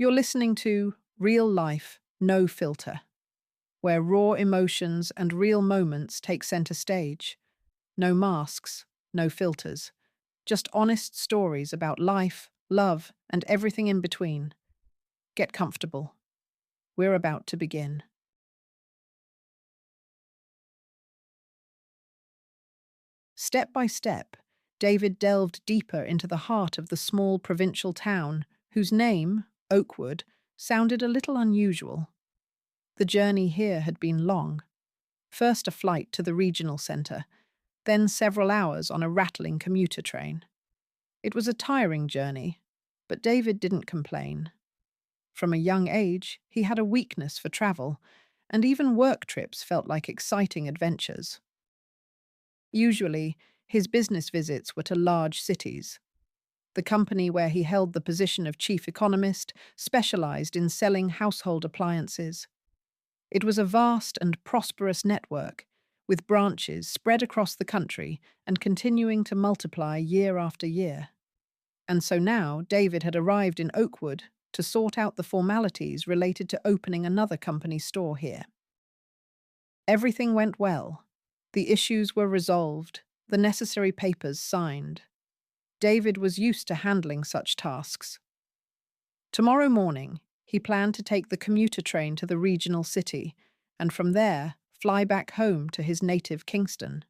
You're listening to Real Life, No Filter, where raw emotions and real moments take center stage. No masks, no filters, just honest stories about life, love, and everything in between. Get comfortable. We're about to begin. Step by step, David delved deeper into the heart of the small provincial town, whose name, Oakwood, sounded a little unusual. The journey here had been long. First a flight to the regional centre, then several hours on a rattling commuter train. It was a tiring journey, but David didn't complain. From a young age, he had a weakness for travel, and even work trips felt like exciting adventures. Usually, his business visits were to large cities. The company where he held the position of chief economist specialized in selling household appliances. It was a vast and prosperous network, with branches spread across the country and continuing to multiply year after year. And so now David had arrived in Oakwood to sort out the formalities related to opening another company store here. Everything went well. The issues were resolved, the necessary papers signed. David was used to handling such tasks. Tomorrow morning, he planned to take the commuter train to the regional city, and from there, fly back home to his native Kingston.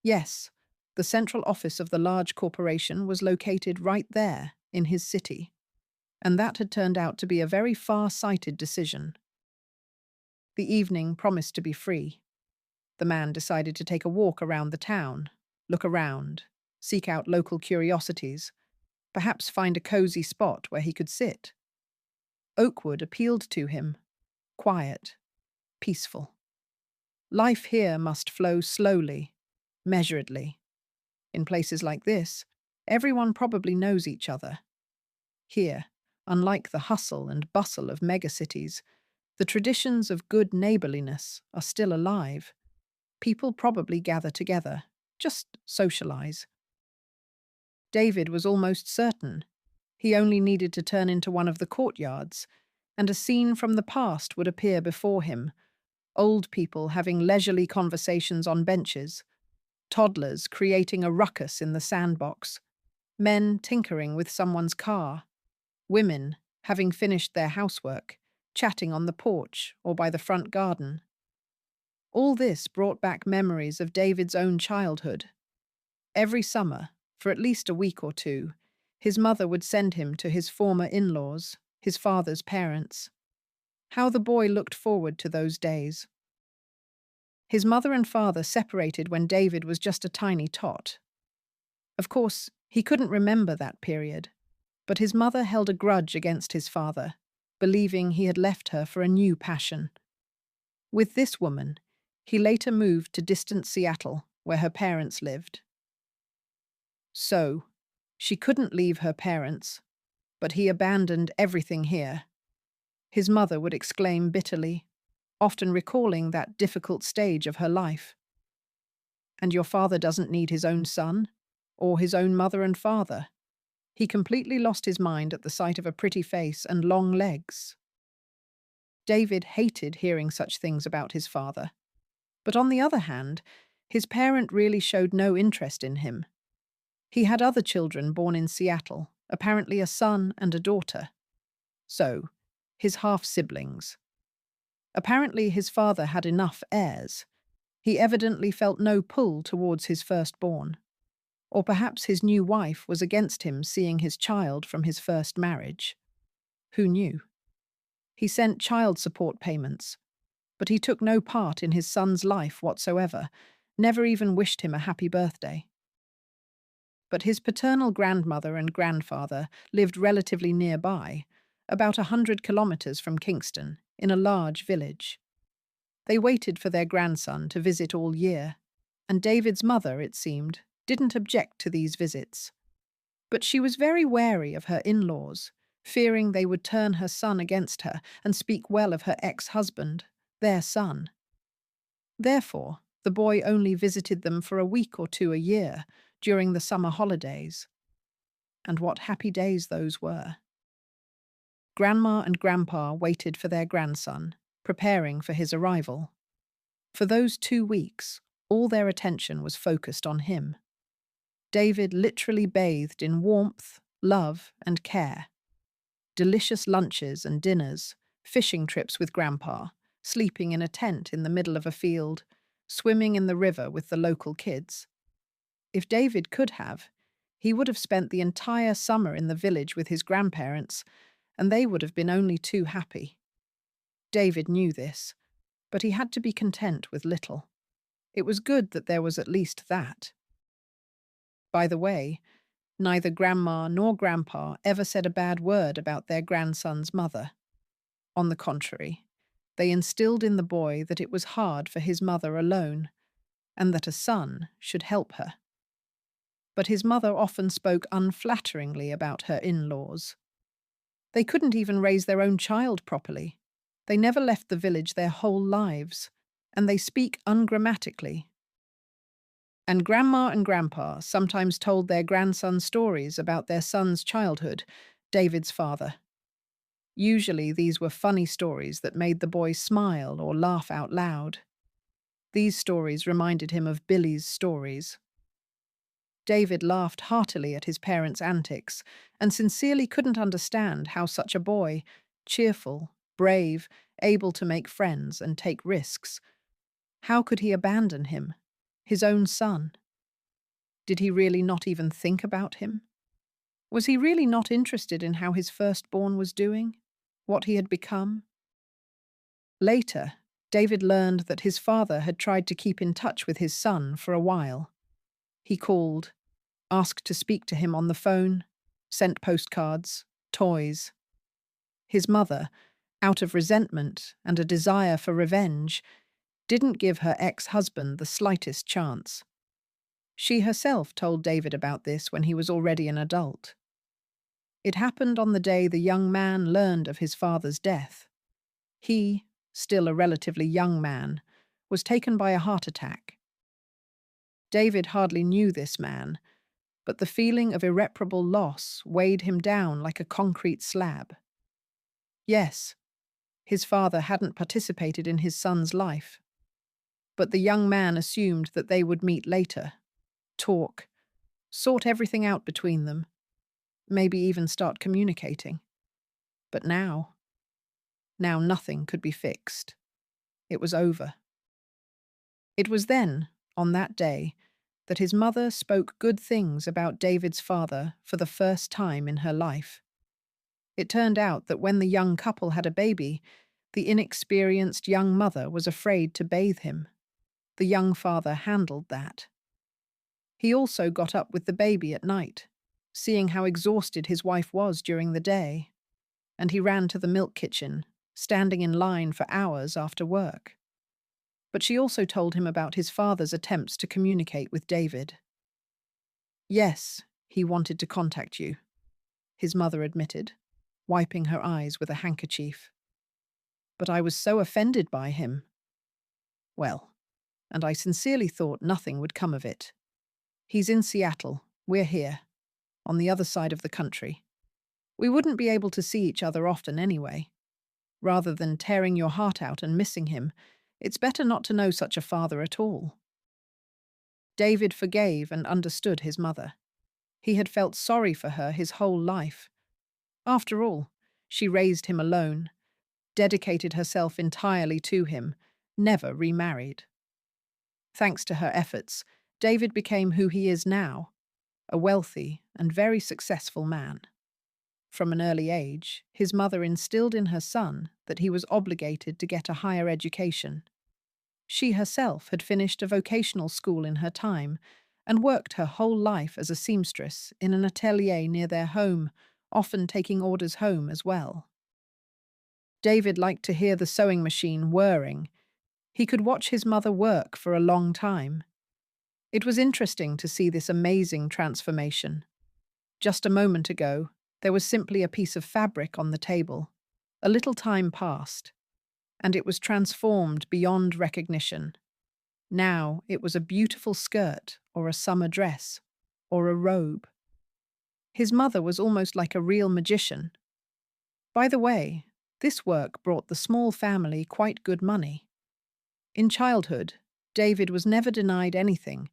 Yes, the central office of the large corporation was located right there, in his city, and that had turned out to be a very far-sighted decision. The evening promised to be free. The man decided to take a walk around the town, look around, seek out local curiosities, perhaps find a cozy spot where he could sit. Oakwood appealed to him. Quiet, peaceful. Life here must flow slowly, measuredly. In places like this, everyone probably knows each other. Here, unlike the hustle and bustle of megacities, the traditions of good neighborliness are still alive. People probably gather together, just socialize. David was almost certain. He only needed to turn into one of the courtyards, and a scene from the past would appear before him. Old people having leisurely conversations on benches, toddlers creating a ruckus in the sandbox, men tinkering with someone's car, women having finished their housework, chatting on the porch or by the front garden. All this brought back memories of David's own childhood. Every summer, for at least a week or two, his mother would send him to his former in-laws, his father's parents. How the boy looked forward to those days. His mother and father separated when David was just a tiny tot. Of course, he couldn't remember that period, but his mother held a grudge against his father, believing he had left her for a new passion. With this woman, he later moved to distant Seattle, where her parents lived. So, she couldn't leave her parents, but he abandoned everything here. His mother would exclaim bitterly, often recalling that difficult stage of her life. And your father doesn't need his own son, or his own mother and father. He completely lost his mind at the sight of a pretty face and long legs. David hated hearing such things about his father. But on the other hand, his parent really showed no interest in him. He had other children born in Seattle, apparently a son and a daughter. So, his half-siblings. Apparently his father had enough heirs. He evidently felt no pull towards his firstborn. Or perhaps his new wife was against him seeing his child from his first marriage. Who knew? He sent child support payments, but he took no part in his son's life whatsoever, never even wished him a happy birthday. But his paternal grandmother and grandfather lived relatively nearby, about 100 kilometers from Kingston, in a large village. They waited for their grandson to visit all year, and David's mother, it seemed, didn't object to these visits. But she was very wary of her in-laws, fearing they would turn her son against her and speak well of her ex-husband, their son. Therefore, the boy only visited them for a week or two a year, during the summer holidays. And what happy days those were. Grandma and Grandpa waited for their grandson, preparing for his arrival. For those 2 weeks, all their attention was focused on him. David literally bathed in warmth, love, and care. Delicious lunches and dinners, fishing trips with Grandpa, sleeping in a tent in the middle of a field, swimming in the river with the local kids. If David could have, he would have spent the entire summer in the village with his grandparents, and they would have been only too happy. David knew this, but he had to be content with little. It was good that there was at least that. By the way, neither Grandma nor Grandpa ever said a bad word about their grandson's mother. On the contrary, they instilled in the boy that it was hard for his mother alone, and that a son should help her. But his mother often spoke unflatteringly about her in-laws. They couldn't even raise their own child properly. They never left the village their whole lives, and they speak ungrammatically. And Grandma and Grandpa sometimes told their grandson stories about their son's childhood, David's father. Usually these were funny stories that made the boy smile or laugh out loud. These stories reminded him of Billy's stories. David laughed heartily at his parents' antics and sincerely couldn't understand how such a boy, cheerful, brave, able to make friends and take risks, how could he abandon him, his own son? Did he really not even think about him? Was he really not interested in how his firstborn was doing, what he had become? Later, David learned that his father had tried to keep in touch with his son for a while. He called, asked to speak to him on the phone, sent postcards, toys. His mother, out of resentment and a desire for revenge, didn't give her ex-husband the slightest chance. She herself told David about this when he was already an adult. It happened on the day the young man learned of his father's death. He, still a relatively young man, was taken by a heart attack. David hardly knew this man, but the feeling of irreparable loss weighed him down like a concrete slab. Yes, his father hadn't participated in his son's life, but the young man assumed that they would meet later, talk, sort everything out between them, maybe even start communicating. But now nothing could be fixed. It was over. It was then, on that day, that his mother spoke good things about David's father for the first time in her life. It turned out that when the young couple had a baby, the inexperienced young mother was afraid to bathe him. The young father handled that. He also got up with the baby at night, seeing how exhausted his wife was during the day, and he ran to the milk kitchen, standing in line for hours after work. But she also told him about his father's attempts to communicate with David. "Yes, he wanted to contact you," his mother admitted, wiping her eyes with a handkerchief. "But I was so offended by him. Well, and I sincerely thought nothing would come of it. He's in Seattle, we're here, on the other side of the country. We wouldn't be able to see each other often anyway. Rather than tearing your heart out and missing him, it's better not to know such a father at all." David forgave and understood his mother. He had felt sorry for her his whole life. After all, she raised him alone, dedicated herself entirely to him, never remarried. Thanks to her efforts, David became who he is now, a wealthy and very successful man. From an early age, his mother instilled in her son that he was obligated to get a higher education. She herself had finished a vocational school in her time and worked her whole life as a seamstress in an atelier near their home, often taking orders home as well. David liked to hear the sewing machine whirring. He could watch his mother work for a long time. It was interesting to see this amazing transformation. Just a moment ago, there was simply a piece of fabric on the table. A little time passed, and it was transformed beyond recognition. Now it was a beautiful skirt, or a summer dress, or a robe. His mother was almost like a real magician. By the way, this work brought the small family quite good money. In childhood, David was never denied anything.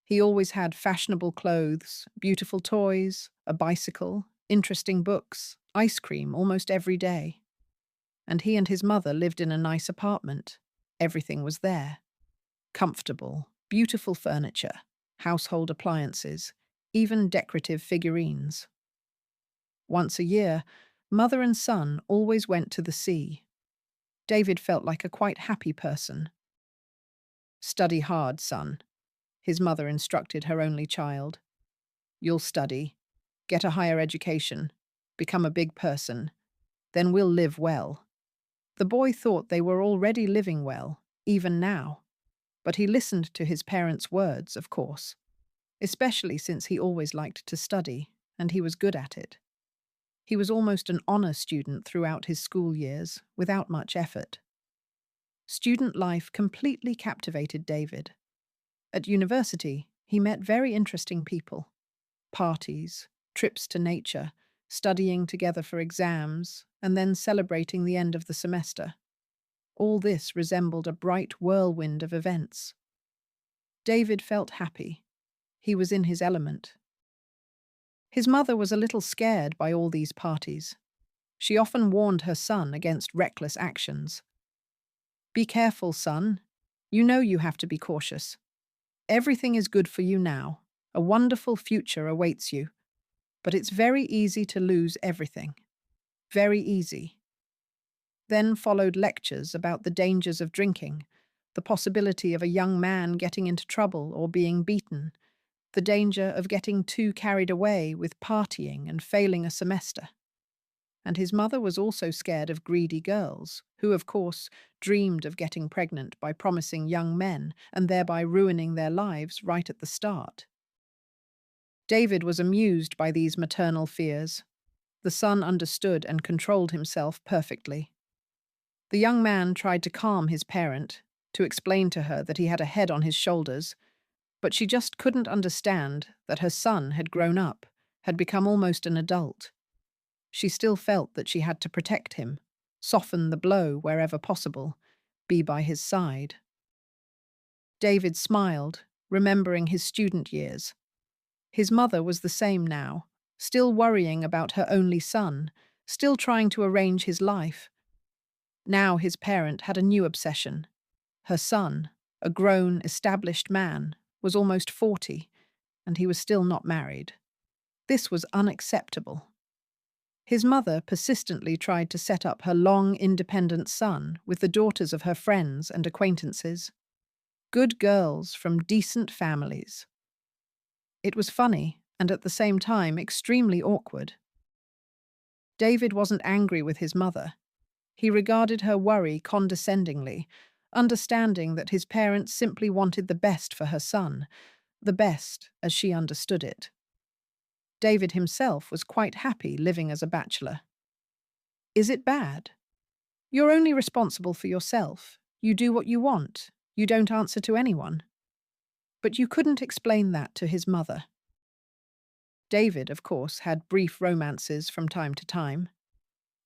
He always had fashionable clothes, beautiful toys, a bicycle, interesting books, ice cream almost every day. And he and his mother lived in a nice apartment. Everything was there. Comfortable, beautiful furniture, household appliances, even decorative figurines. Once a year, mother and son always went to the sea. David felt like a quite happy person. "Study hard, son," his mother instructed her only child. "You'll study, get a higher education, become a big person, then we'll live well." The boy thought they were already living well, even now. But he listened to his parents' words, of course, especially since he always liked to study, and he was good at it. He was almost an honor student throughout his school years, without much effort. Student life completely captivated David. At university, he met very interesting people. Parties, trips to nature, studying together for exams, and then celebrating the end of the semester. All this resembled a bright whirlwind of events. David felt happy. He was in his element. His mother was a little scared by all these parties. She often warned her son against reckless actions. "Be careful, son. You know you have to be cautious. Everything is good for you now. A wonderful future awaits you. But it's very easy to lose everything. Very easy." Then followed lectures about the dangers of drinking, the possibility of a young man getting into trouble or being beaten, the danger of getting too carried away with partying and failing a semester. And his mother was also scared of greedy girls, who, of course, dreamed of getting pregnant by promising young men and thereby ruining their lives right at the start. David was amused by these maternal fears. The son understood and controlled himself perfectly. The young man tried to calm his parent, to explain to her that he had a head on his shoulders, but she just couldn't understand that her son had grown up, had become almost an adult. She still felt that she had to protect him, soften the blow wherever possible, be by his side. David smiled, remembering his student years. His mother was the same now, still worrying about her only son, still trying to arrange his life. Now his parent had a new obsession. Her son, a grown, established man, was almost 40, and he was still not married. This was unacceptable. His mother persistently tried to set up her long, independent son with the daughters of her friends and acquaintances. Good girls from decent families. It was funny, and at the same time extremely awkward. David wasn't angry with his mother. He regarded her worry condescendingly, understanding that his parents simply wanted the best for her son, the best as she understood it. David himself was quite happy living as a bachelor. Is it bad? You're only responsible for yourself. You do what you want. You don't answer to anyone. But you couldn't explain that to his mother. David, of course, had brief romances from time to time.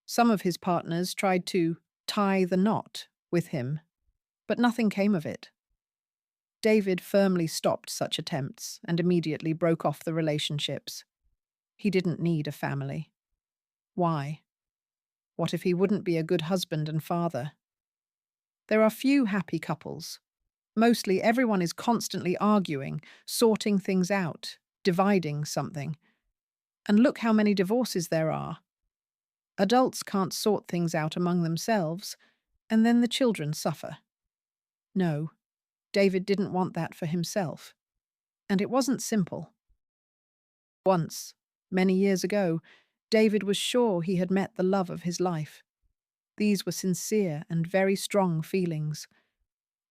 Some of his partners tried to tie the knot with him, but nothing came of it. David firmly stopped such attempts and immediately broke off the relationships. He didn't need a family. Why? What if he wouldn't be a good husband and father? There are few happy couples. Mostly everyone is constantly arguing, sorting things out, dividing something. And look how many divorces there are. Adults can't sort things out among themselves, and then the children suffer. No, David didn't want that for himself. And it wasn't simple. Once, many years ago, David was sure he had met the love of his life. These were sincere and very strong feelings.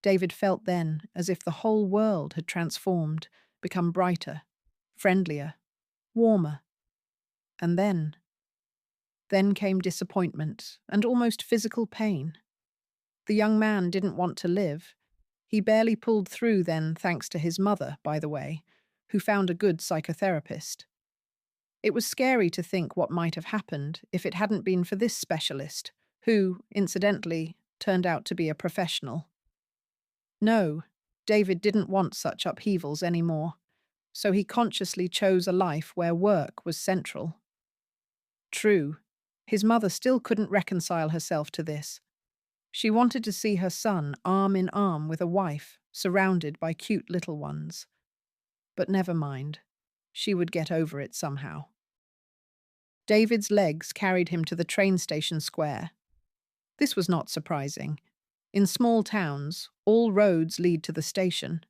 David felt then as if the whole world had transformed, become brighter, friendlier, warmer. And then came disappointment and almost physical pain. The young man didn't want to live. He barely pulled through then, thanks to his mother, by the way, who found a good psychotherapist. It was scary to think what might have happened if it hadn't been for this specialist, who, incidentally, turned out to be a professional. No, David didn't want such upheavals anymore, so he consciously chose a life where work was central. True, his mother still couldn't reconcile herself to this. She wanted to see her son arm in arm with a wife, surrounded by cute little ones. But never mind. She would get over it somehow. David's legs carried him to the train station square. This was not surprising. In small towns, all roads lead to the station.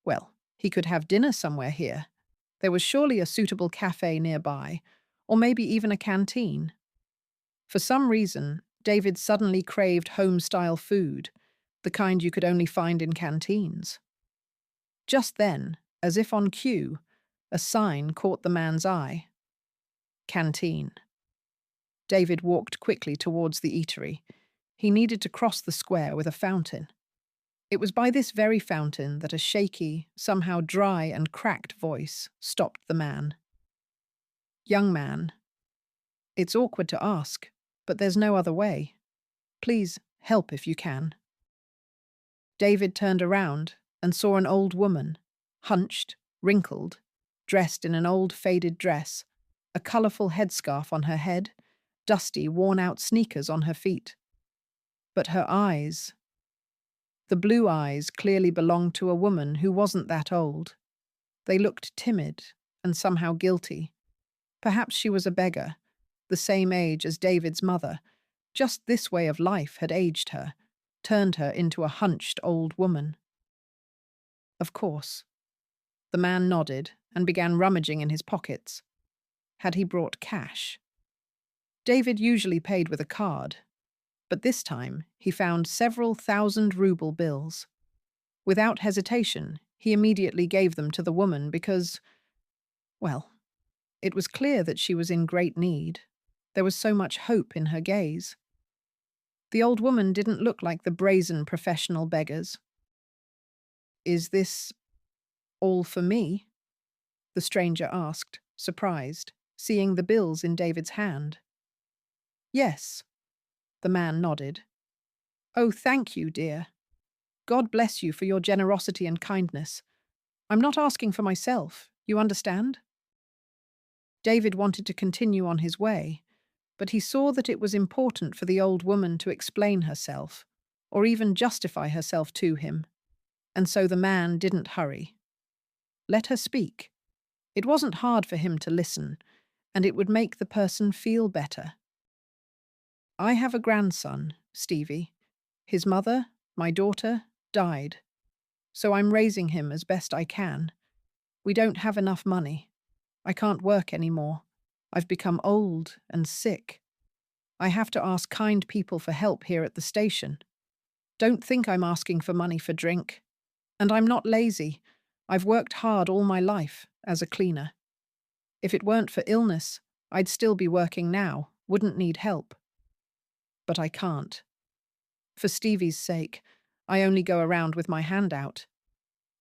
Well, he could have dinner somewhere here. There was surely a suitable cafe nearby, or maybe even a canteen. For some reason, David suddenly craved home-style food, the kind you could only find in canteens. Just then, as if on cue, a sign caught the man's eye. Canteen. David walked quickly towards the eatery. He needed to cross the square with a fountain. It was by this very fountain that a shaky, somehow dry and cracked voice stopped the man. "Young man, it's awkward to ask, but there's no other way. Please, help if you can." David turned around and saw an old woman, hunched, wrinkled, dressed in an old faded dress, a colourful headscarf on her head, dusty, worn-out sneakers on her feet. But her eyes, the blue eyes, clearly belonged to a woman who wasn't that old. They looked timid and somehow guilty. Perhaps she was a beggar, the same age as David's mother. Just this way of life had aged her, turned her into a hunched old woman. Of course. The man nodded and began rummaging in his pockets. Had he brought cash? David usually paid with a card, but this time he found several 1,000-ruble bills. Without hesitation, he immediately gave them to the woman because, well, it was clear that she was in great need. There was so much hope in her gaze. The old woman didn't look like the brazen professional beggars. "Is this all for me?" the stranger asked, surprised, seeing the bills in David's hand. "Yes," the man nodded. "Oh, thank you, dear. God bless you for your generosity and kindness. I'm not asking for myself, you understand?" David wanted to continue on his way, but he saw that it was important for the old woman to explain herself, or even justify herself to him, and so the man didn't hurry. Let her speak. It wasn't hard for him to listen, and it would make the person feel better. "I have a grandson, Stevie. His mother, my daughter, died, so I'm raising him as best I can. We don't have enough money. I can't work anymore. I've become old and sick. I have to ask kind people for help here at the station. Don't think I'm asking for money for drink. And I'm not lazy. I've worked hard all my life as a cleaner. If it weren't for illness, I'd still be working now, wouldn't need help. But I can't. For Stevie's sake, I only go around with my hand out.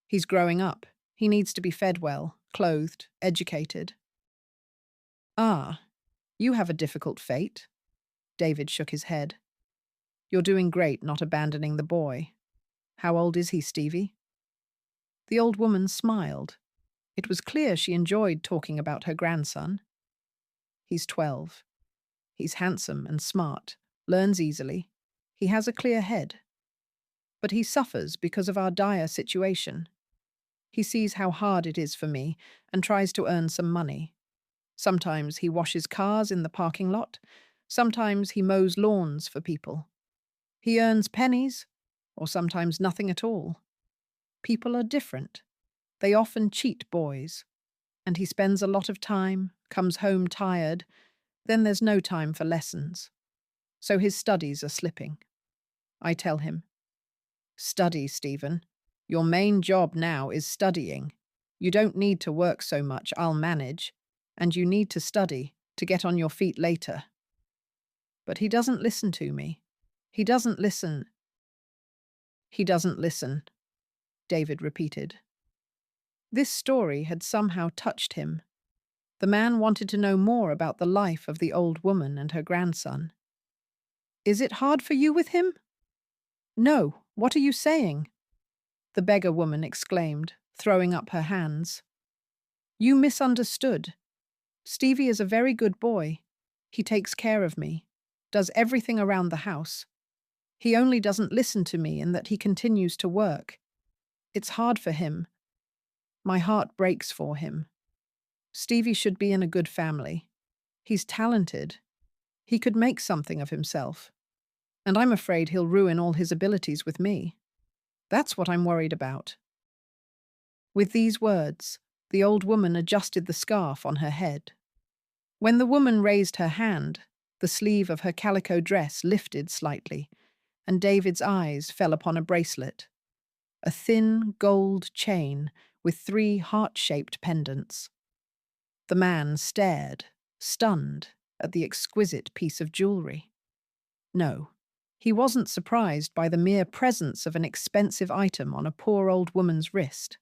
He's growing up. He needs to be fed well, clothed, educated." "Ah, you have a difficult fate." David shook his head. "You're doing great not abandoning the boy. How old is he, Stevie?" The old woman smiled. It was clear she enjoyed talking about her grandson. "He's 12. He's handsome and smart, learns easily. He has a clear head. But he suffers because of our dire situation. He sees how hard it is for me and tries to earn some money. Sometimes he washes cars in the parking lot. Sometimes he mows lawns for people. He earns pennies, or sometimes nothing at all. People are different. They often cheat boys. And he spends a lot of time, comes home tired, then there's no time for lessons. So his studies are slipping. I tell him, "Study, Stephen. Your main job now is studying. You don't need to work so much, I'll manage. And you need to study to get on your feet later." But he doesn't listen to me. He doesn't listen. "He doesn't listen," David repeated. This story had somehow touched him. The man wanted to know more about the life of the old woman and her grandson. "Is it hard for you with him?" "No, what are you saying?" the beggar woman exclaimed, throwing up her hands. "You misunderstood. Stevie is a very good boy. He takes care of me, does everything around the house. He only doesn't listen to me in that he continues to work. It's hard for him. My heart breaks for him. Stevie should be in a good family. He's talented. He could make something of himself. And I'm afraid he'll ruin all his abilities with me. That's what I'm worried about." With these words, the old woman adjusted the scarf on her head. When the woman raised her hand, the sleeve of her calico dress lifted slightly, and David's eyes fell upon a bracelet, a thin gold chain with 3 heart-shaped pendants. The man stared, stunned, at the exquisite piece of jewelry. No, he wasn't surprised by the mere presence of an expensive item on a poor old woman's wrist.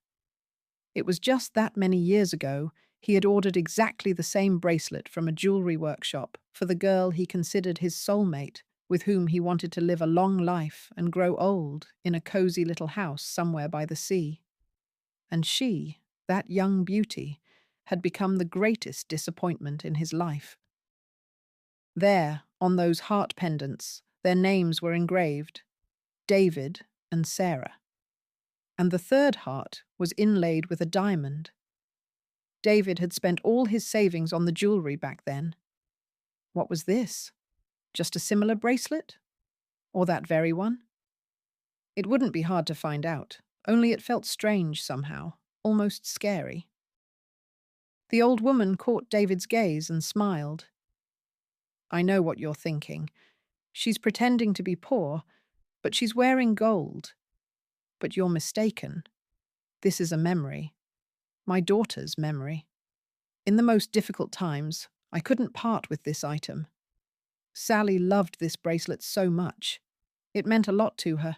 It was just that many years ago he had ordered exactly the same bracelet from a jewelry workshop for the girl he considered his soulmate, with whom he wanted to live a long life and grow old in a cozy little house somewhere by the sea. And she, that young beauty, had become the greatest disappointment in his life. There, on those heart pendants, their names were engraved, David and Sarah. And the third heart was inlaid with a diamond. David had spent all his savings on the jewelry back then. What was this? Just a similar bracelet? Or that very one? It wouldn't be hard to find out, only it felt strange somehow, almost scary. The old woman caught David's gaze and smiled. "I know what you're thinking. She's pretending to be poor, but she's wearing gold. But you're mistaken. This is a memory. My daughter's memory. In the most difficult times, I couldn't part with this item. Sally loved this bracelet so much. It meant a lot to her.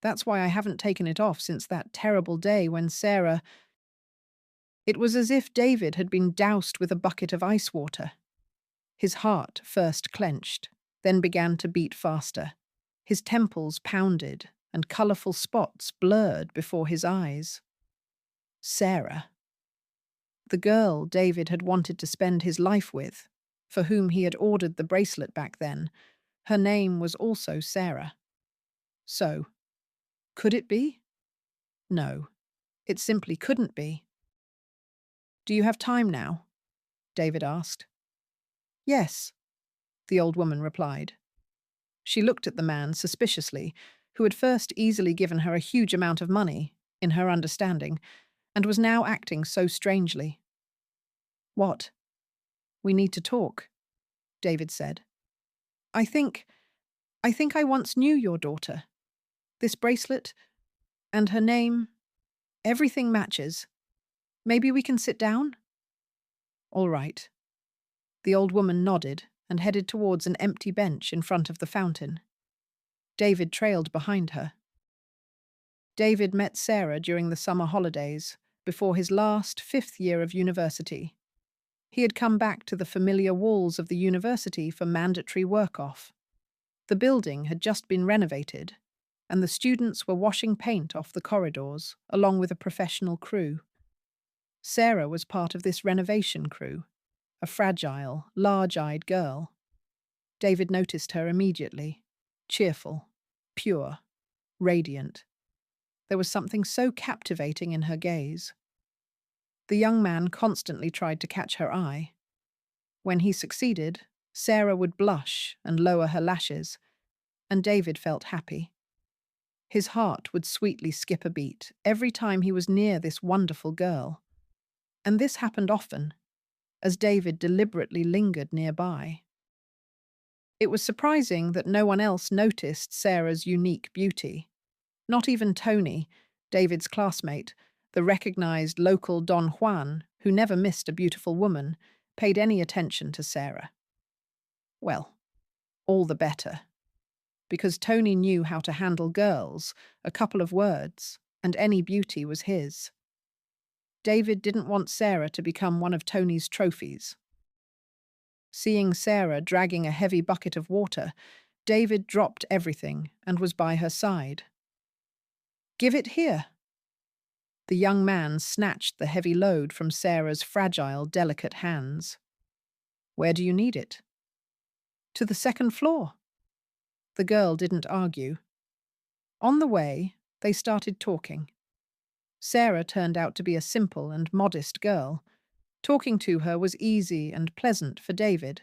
That's why I haven't taken it off since that terrible day when Sarah—" It was as if David had been doused with a bucket of ice water. His heart first clenched, then began to beat faster. His temples pounded, and colourful spots blurred before his eyes. Sarah. The girl David had wanted to spend his life with, for whom he had ordered the bracelet back then, her name was also Sarah. So, could it be? No, it simply couldn't be. "Do you have time now?" David asked. "Yes," the old woman replied. She looked at the man suspiciously, who had first easily given her a huge amount of money, in her understanding, and was now acting so strangely. "What?" "We need to talk," David said. I think I once knew your daughter. This bracelet, and her name, everything matches. Maybe we can sit down?" "All right." The old woman nodded and headed towards an empty bench in front of the fountain. David trailed behind her. David met Sarah during the summer holidays, before his last 5th year of university. He had come back to the familiar walls of the university for mandatory work-off. The building had just been renovated, and the students were washing paint off the corridors, along with a professional crew. Sarah was part of this renovation crew, a fragile, large-eyed girl. David noticed her immediately, cheerful, pure, radiant. There was something so captivating in her gaze. The young man constantly tried to catch her eye. When he succeeded, Sarah would blush and lower her lashes, and David felt happy. His heart would sweetly skip a beat every time he was near this wonderful girl. And this happened often, as David deliberately lingered nearby. It was surprising that no one else noticed Sarah's unique beauty. Not even Tony, David's classmate, the recognized local Don Juan, who never missed a beautiful woman, paid any attention to Sarah. Well, all the better. Because Tony knew how to handle girls, a couple of words, and any beauty was his. David didn't want Sarah to become one of Tony's trophies. Seeing Sarah dragging a heavy bucket of water, David dropped everything and was by her side. "Give it here." The young man snatched the heavy load from Sarah's fragile, delicate hands. "Where do you need it?" "To the second floor." The girl didn't argue. On the way, they started talking. Sarah turned out to be a simple and modest girl. Talking to her was easy and pleasant for David.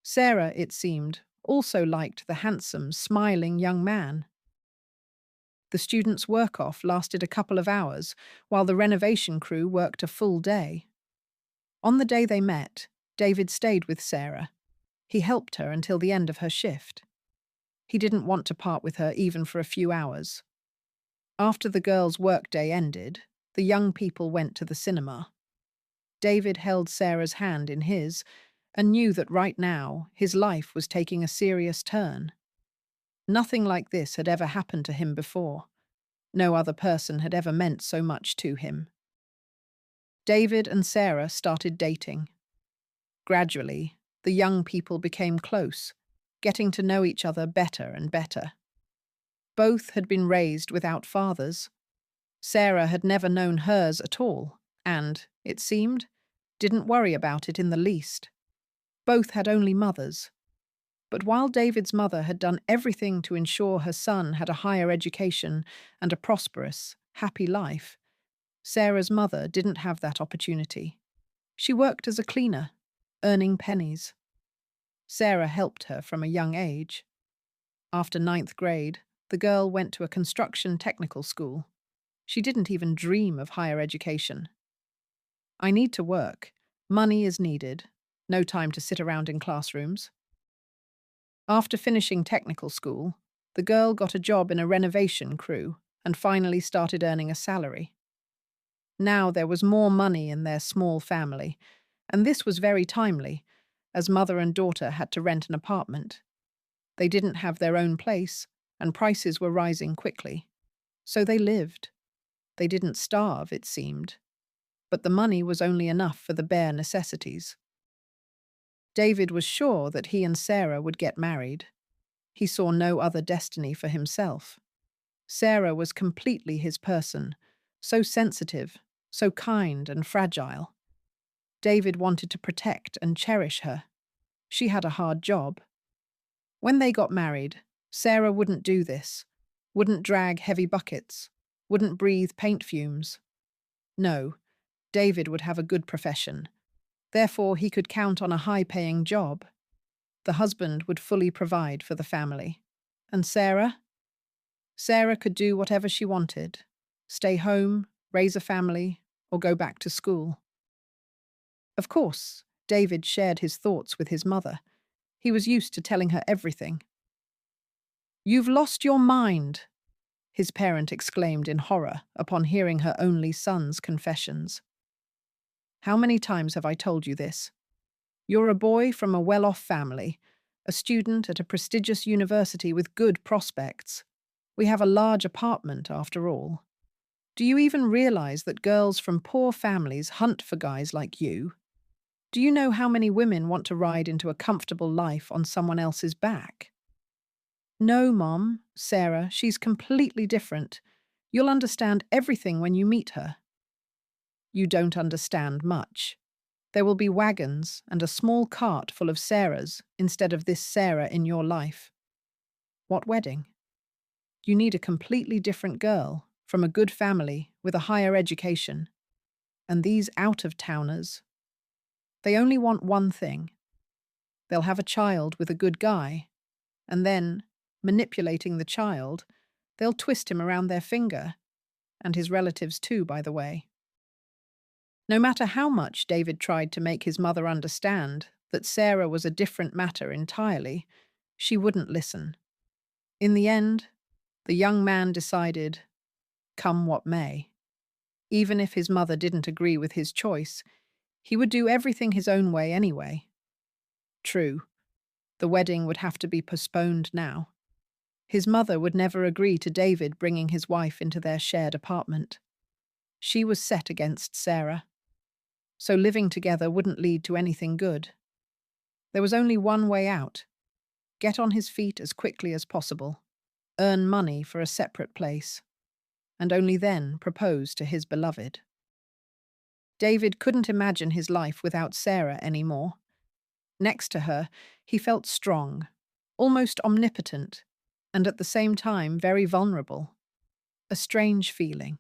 Sarah, it seemed, also liked the handsome, smiling young man. The students' work-off lasted a couple of hours, while the renovation crew worked a full day. On the day they met, David stayed with Sarah. He helped her until the end of her shift. He didn't want to part with her even for a few hours. After the girls' workday ended, the young people went to the cinema. David held Sarah's hand in his and knew that right now his life was taking a serious turn. Nothing like this had ever happened to him before. No other person had ever meant so much to him. David and Sarah started dating. Gradually, the young people became close, getting to know each other better and better. Both had been raised without fathers. Sarah had never known hers at all, and, it seemed, didn't worry about it in the least. Both had only mothers. But while David's mother had done everything to ensure her son had a higher education and a prosperous, happy life, Sarah's mother didn't have that opportunity. She worked as a cleaner, earning pennies. Sarah helped her from a young age. After 9th grade, the girl went to a construction technical school. She didn't even dream of higher education. "I need to work. Money is needed. No time to sit around in classrooms." After finishing technical school, the girl got a job in a renovation crew and finally started earning a salary. Now there was more money in their small family, and this was very timely, as mother and daughter had to rent an apartment. They didn't have their own place, and prices were rising quickly. So they lived. They didn't starve, it seemed. But the money was only enough for the bare necessities. David was sure that he and Sarah would get married. He saw no other destiny for himself. Sarah was completely his person, so sensitive, so kind and fragile. David wanted to protect and cherish her. She had a hard job. When they got married, Sarah wouldn't do this, wouldn't drag heavy buckets, wouldn't breathe paint fumes. No, David would have a good profession. Therefore, he could count on a high-paying job. The husband would fully provide for the family. And Sarah? Sarah could do whatever she wanted. Stay home, raise a family, or go back to school. Of course, David shared his thoughts with his mother. He was used to telling her everything. "You've lost your mind," his parent exclaimed in horror upon hearing her only son's confessions. "How many times have I told you this? You're a boy from a well-off family, a student at a prestigious university with good prospects. We have a large apartment, after all. Do you even realize that girls from poor families hunt for guys like you? Do you know how many women want to ride into a comfortable life on someone else's back?" "No, Mom, Sarah, she's completely different. You'll understand everything when you meet her." "You don't understand much. There will be wagons and a small cart full of Sarahs instead of this Sarah in your life." "What wedding?" "You need a completely different girl, from a good family, with a higher education. And these out-of-towners, they only want one thing. They'll have a child with a good guy, and then, manipulating the child, they'll twist him around their finger, and his relatives too, by the way." No matter how much David tried to make his mother understand that Sarah was a different matter entirely, she wouldn't listen. In the end, the young man decided, come what may. Even if his mother didn't agree with his choice, he would do everything his own way anyway. True, the wedding would have to be postponed now. His mother would never agree to David bringing his wife into their shared apartment. She was set against Sarah, so living together wouldn't lead to anything good. There was only one way out: get on his feet as quickly as possible, earn money for a separate place, and only then propose to his beloved. David couldn't imagine his life without Sarah anymore. Next to her, he felt strong, almost omnipotent, and at the same time very vulnerable. A strange feeling.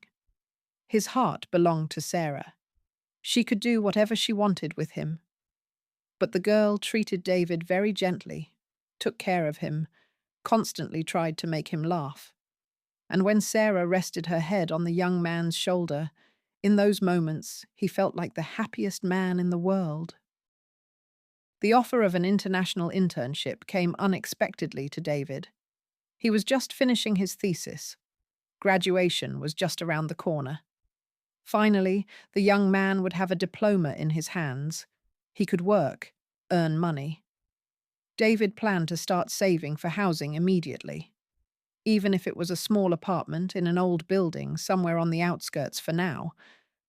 His heart belonged to Sarah. She could do whatever she wanted with him. But the girl treated David very gently, took care of him, constantly tried to make him laugh. And when Sarah rested her head on the young man's shoulder, in those moments he felt like the happiest man in the world. The offer of an international internship came unexpectedly to David. He was just finishing his thesis. Graduation was just around the corner. Finally, the young man would have a diploma in his hands. He could work, earn money. David planned to start saving for housing immediately. Even if it was a small apartment in an old building somewhere on the outskirts for now,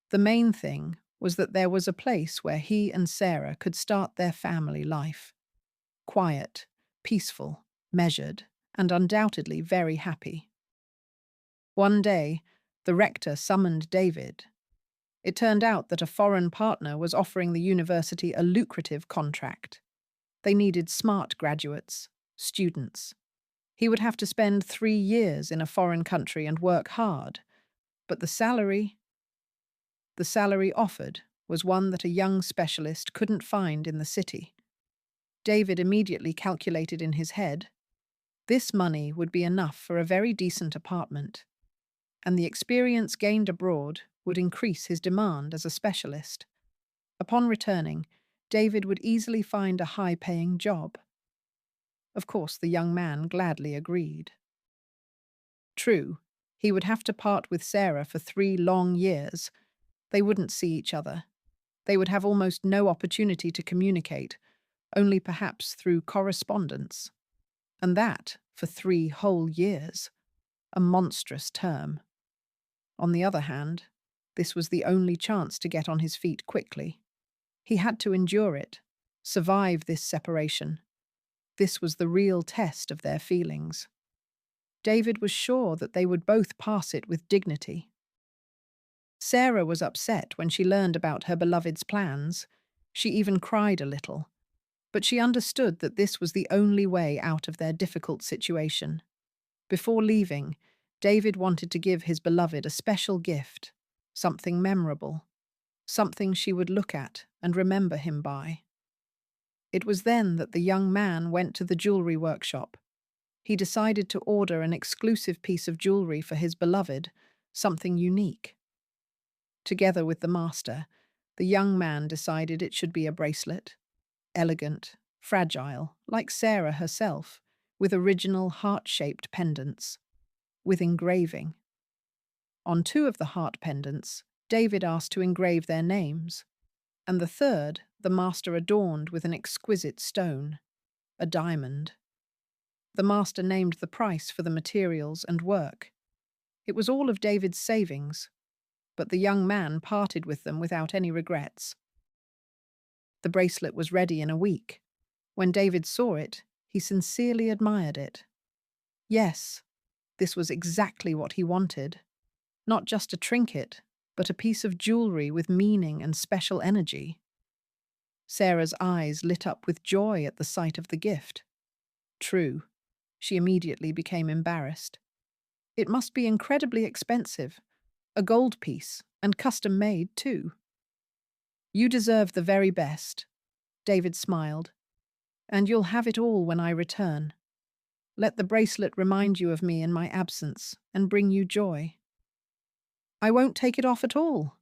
the main thing was that there was a place where he and Sarah could start their family life. Quiet, peaceful, measured, and undoubtedly very happy. One day, the rector summoned David. It turned out that a foreign partner was offering the university a lucrative contract. They needed smart graduates, students. He would have to spend 3 years in a foreign country and work hard, but the salary offered was one that a young specialist couldn't find in the city. David immediately calculated in his head. This money would be enough for a very decent apartment, and the experience gained abroad would increase his demand as a specialist. Upon returning, David would easily find a high-paying job. Of course, the young man gladly agreed. True, he would have to part with Sarah for 3 long years. They wouldn't see each other. They would have almost no opportunity to communicate, only perhaps through correspondence. And that for 3 whole years. A monstrous term. On the other hand, this was the only chance to get on his feet quickly. He had to endure it, survive this separation. This was the real test of their feelings. David was sure that they would both pass it with dignity. Sarah was upset when she learned about her beloved's plans. She even cried a little. But she understood that this was the only way out of their difficult situation. Before leaving, David wanted to give his beloved a special gift, something memorable, something she would look at and remember him by. It was then that the young man went to the jewelry workshop. He decided to order an exclusive piece of jewelry for his beloved, something unique. Together with the master, the young man decided it should be a bracelet, elegant, fragile, like Sarah herself, with original heart-shaped pendants, with engraving. On 2 of the heart pendants, David asked to engrave their names, and the third the master adorned with an exquisite stone, a diamond. The master named the price for the materials and work. It was all of David's savings, but the young man parted with them without any regrets. The bracelet was ready in a week. When David saw it, he sincerely admired it. Yes, this was exactly what he wanted. Not just a trinket, but a piece of jewelry with meaning and special energy. Sarah's eyes lit up with joy at the sight of the gift. True, she immediately became embarrassed. It must be incredibly expensive, a gold piece, and custom-made too. You deserve the very best, David smiled, and you'll have it all when I return. Let the bracelet remind you of me in my absence and bring you joy. I won't take it off at all,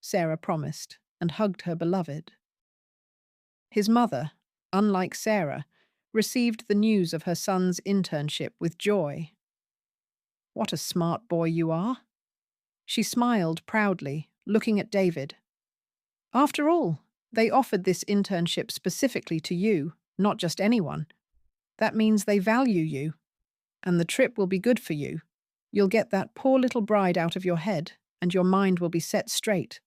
Sarah promised and hugged her beloved. His mother, unlike Sarah, received the news of her son's internship with joy. What a smart boy you are. She smiled proudly, looking at David. After all, they offered this internship specifically to you, not just anyone. That means they value you, and the trip will be good for you. You'll get that poor little bride out of your head, and your mind will be set straight.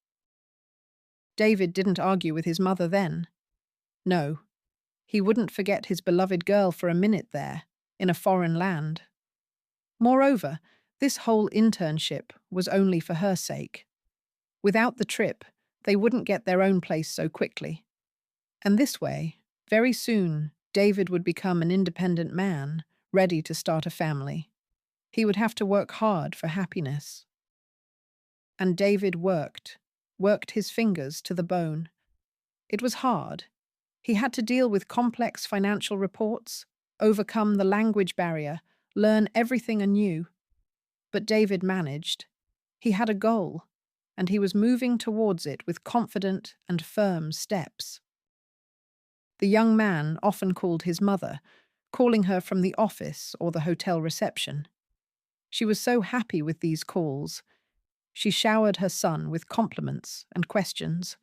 David didn't argue with his mother then. No, he wouldn't forget his beloved girl for a minute there, in a foreign land. Moreover, this whole internship was only for her sake. Without the trip, they wouldn't get their own place so quickly. And this way, very soon, David would become an independent man, ready to start a family. He would have to work hard for happiness. And David worked his fingers to the bone. It was hard. He had to deal with complex financial reports, overcome the language barrier, learn everything anew. But David managed. He had a goal, and he was moving towards it with confident and firm steps. The young man often called his mother, calling her from the office or the hotel reception. She was so happy with these calls. She showered her son with compliments and questions.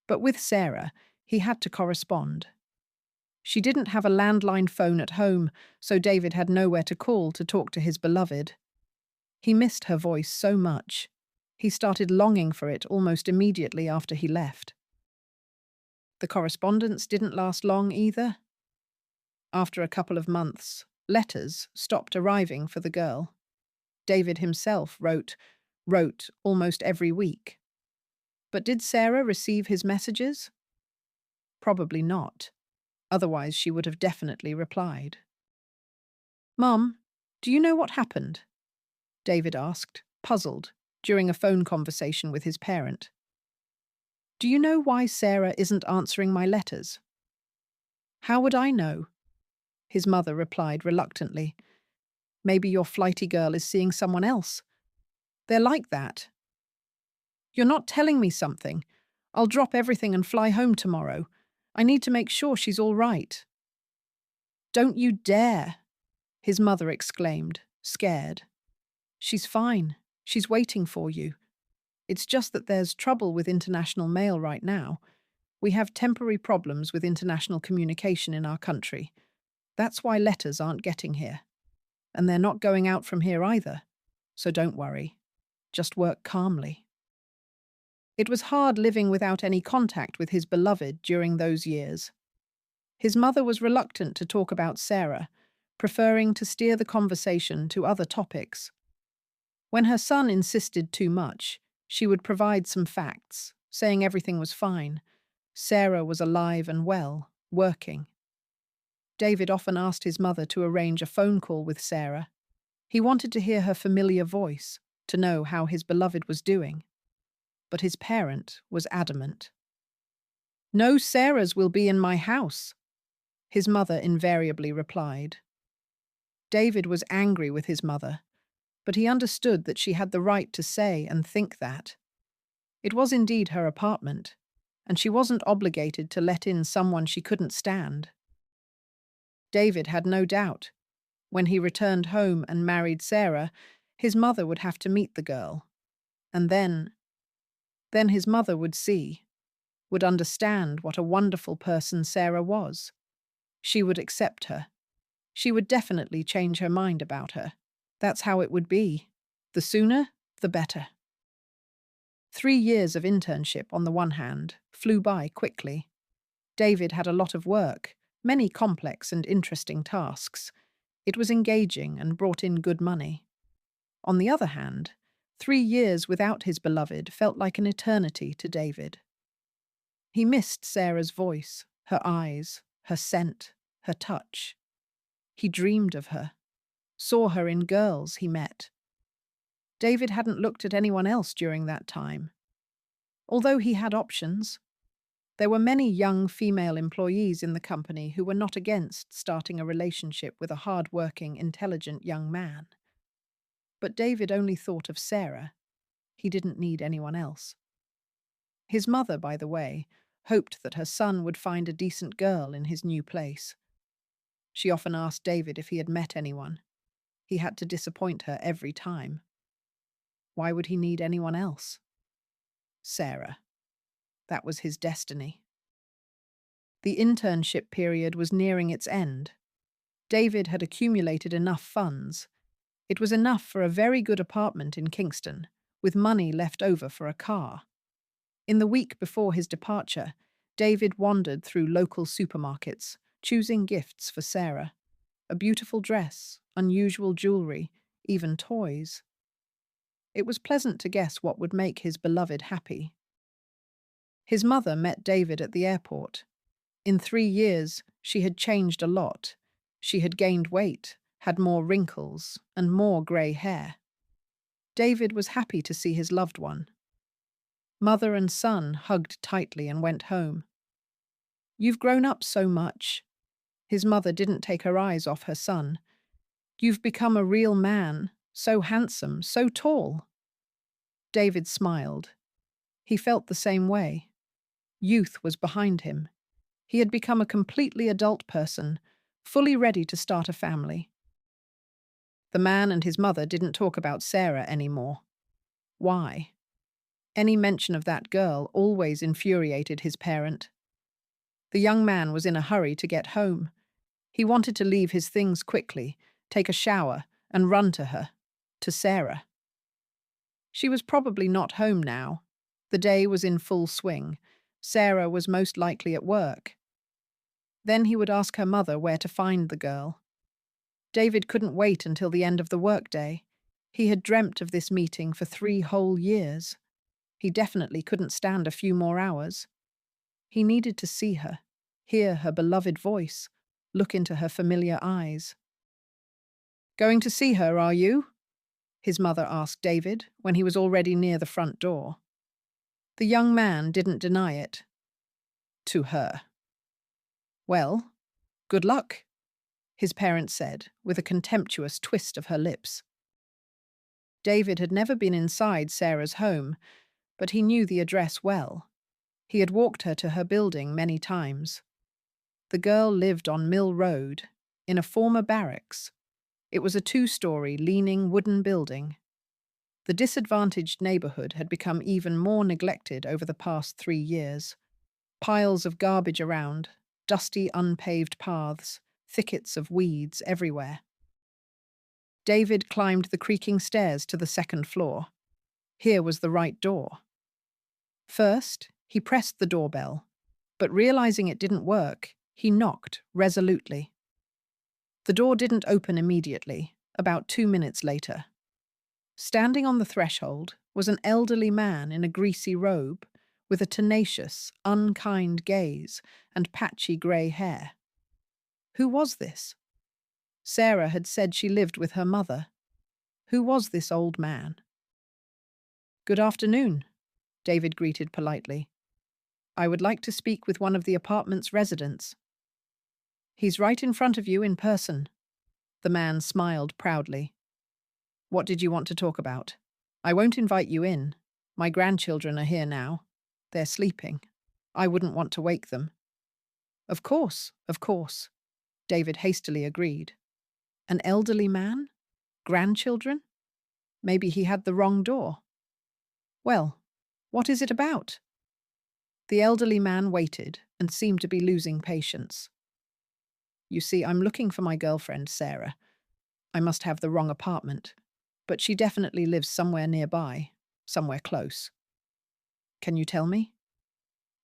But with Sarah, he had to correspond. She didn't have a landline phone at home, so David had nowhere to call to talk to his beloved. He missed her voice so much. He started longing for it almost immediately after he left. The correspondence didn't last long either. After a couple of months, letters stopped arriving for the girl. David himself wrote almost every week. But did Sarah receive his messages? Probably not. Otherwise, she would have definitely replied. "Mum, do you know what happened?" David asked, puzzled, during a phone conversation with his parent. "Do you know why Sarah isn't answering my letters?" "How would I know?" His mother replied reluctantly. "Maybe your flighty girl is seeing someone else. They're like that." "You're not telling me something. I'll drop everything and fly home tomorrow. I need to make sure she's all right." "Don't you dare!" his mother exclaimed, scared. "She's fine. She's waiting for you. It's just that there's trouble with international mail right now. We have temporary problems with international communication in our country. That's why letters aren't getting here. And they're not going out from here either. So don't worry. Just work calmly." It was hard living without any contact with his beloved during those years. His mother was reluctant to talk about Sarah, preferring to steer the conversation to other topics. When her son insisted too much, she would provide some facts, saying everything was fine. Sarah was alive and well, working. David often asked his mother to arrange a phone call with Sarah. He wanted to hear her familiar voice, to know how his beloved was doing. But his parent was adamant. "No Sarahs will be in my house," his mother invariably replied. David was angry with his mother, but he understood that she had the right to say and think that. It was indeed her apartment, and she wasn't obligated to let in someone she couldn't stand. David had no doubt. When he returned home and married Sarah, his mother would have to meet the girl. And then his mother would see, would understand what a wonderful person Sarah was. She would accept her. She would definitely change her mind about her. That's how it would be. The sooner, the better. 3 years of internship, on the one hand, flew by quickly. David had a lot of work, many complex and interesting tasks. It was engaging and brought in good money. On the other hand, 3 years without his beloved felt like an eternity to David. He missed Sarah's voice, her eyes, her scent, her touch. He dreamed of her, saw her in girls he met. David hadn't looked at anyone else during that time. Although he had options, there were many young female employees in the company who were not against starting a relationship with a hard-working, intelligent young man. But David only thought of Sarah. He didn't need anyone else. His mother, by the way, hoped that her son would find a decent girl in his new place. She often asked David if he had met anyone. He had to disappoint her every time. Why would he need anyone else? Sarah. That was his destiny. The internship period was nearing its end. David had accumulated enough funds. It was enough for a very good apartment in Kingston, with money left over for a car. In the week before his departure, David wandered through local supermarkets, choosing gifts for Sarah. A beautiful dress, unusual jewelry, even toys. It was pleasant to guess what would make his beloved happy. His mother met David at the airport. In 3 years, she had changed a lot. She had gained weight, had more wrinkles, and more grey hair. David was happy to see his loved one. Mother and son hugged tightly and went home. "You've grown up so much." His mother didn't take her eyes off her son. "You've become a real man, so handsome, so tall." David smiled. He felt the same way. Youth was behind him. He had become a completely adult person, fully ready to start a family. The man and his mother didn't talk about Sarah anymore. Why? Any mention of that girl always infuriated his parent. The young man was in a hurry to get home. He wanted to leave his things quickly, take a shower, and run to her, to Sarah. She was probably not home now. The day was in full swing. Sarah was most likely at work. Then he would ask her mother where to find the girl. David couldn't wait until the end of the workday. He had dreamt of this meeting for 3 whole years. He definitely couldn't stand a few more hours. He needed to see her, hear her beloved voice, look into her familiar eyes. "Going to see her, are you?" his mother asked David when he was already near the front door. The young man didn't deny it. To her. "Well, good luck," his parents said, with a contemptuous twist of her lips. David had never been inside Sarah's home, but he knew the address well. He had walked her to her building many times. The girl lived on Mill Road, in a former barracks. It was a 2-story, leaning wooden building. The disadvantaged neighborhood had become even more neglected over the past 3 years. Piles of garbage around, dusty unpaved paths, thickets of weeds everywhere. David climbed the creaking stairs to the 2nd floor. Here was the right door. First, he pressed the doorbell, but realizing it didn't work, he knocked resolutely. The door didn't open immediately, about 2 minutes later. Standing on the threshold was an elderly man in a greasy robe, with a tenacious, unkind gaze and patchy grey hair. Who was this? Sarah had said she lived with her mother. Who was this old man? "Good afternoon," David greeted politely. "I would like to speak with one of the apartment's residents." "He's right in front of you in person." The man smiled proudly. "What did you want to talk about? I won't invite you in. My grandchildren are here now. They're sleeping. I wouldn't want to wake them." Of course," David hastily agreed. An elderly man? Grandchildren? Maybe he had the wrong door. "Well, what is it about?" The elderly man waited and seemed to be losing patience. "You see, I'm looking for my girlfriend, Sarah. I must have the wrong apartment, but she definitely lives somewhere nearby, somewhere close. Can you tell me?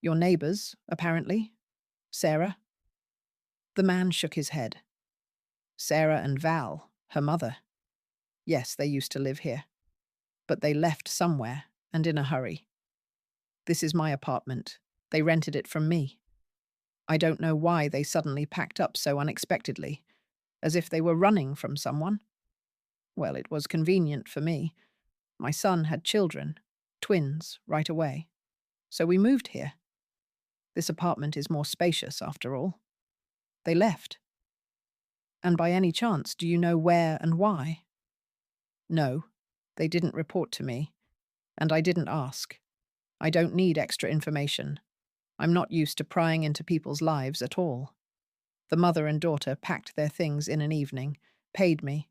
Your neighbors, apparently. Sarah?" The man shook his head. "Sarah and Val, her mother. Yes, they used to live here. But they left somewhere, and in a hurry. This is my apartment. They rented it from me. I don't know why they suddenly packed up so unexpectedly, as if they were running from someone. Well, it was convenient for me. My son had children, twins, right away. So we moved here. This apartment is more spacious, after all. They left. And by any chance, do you know where and why?" "No, they didn't report to me, and I didn't ask. I don't need extra information. I'm not used to prying into people's lives at all." The mother and daughter packed their things in an evening, paid me,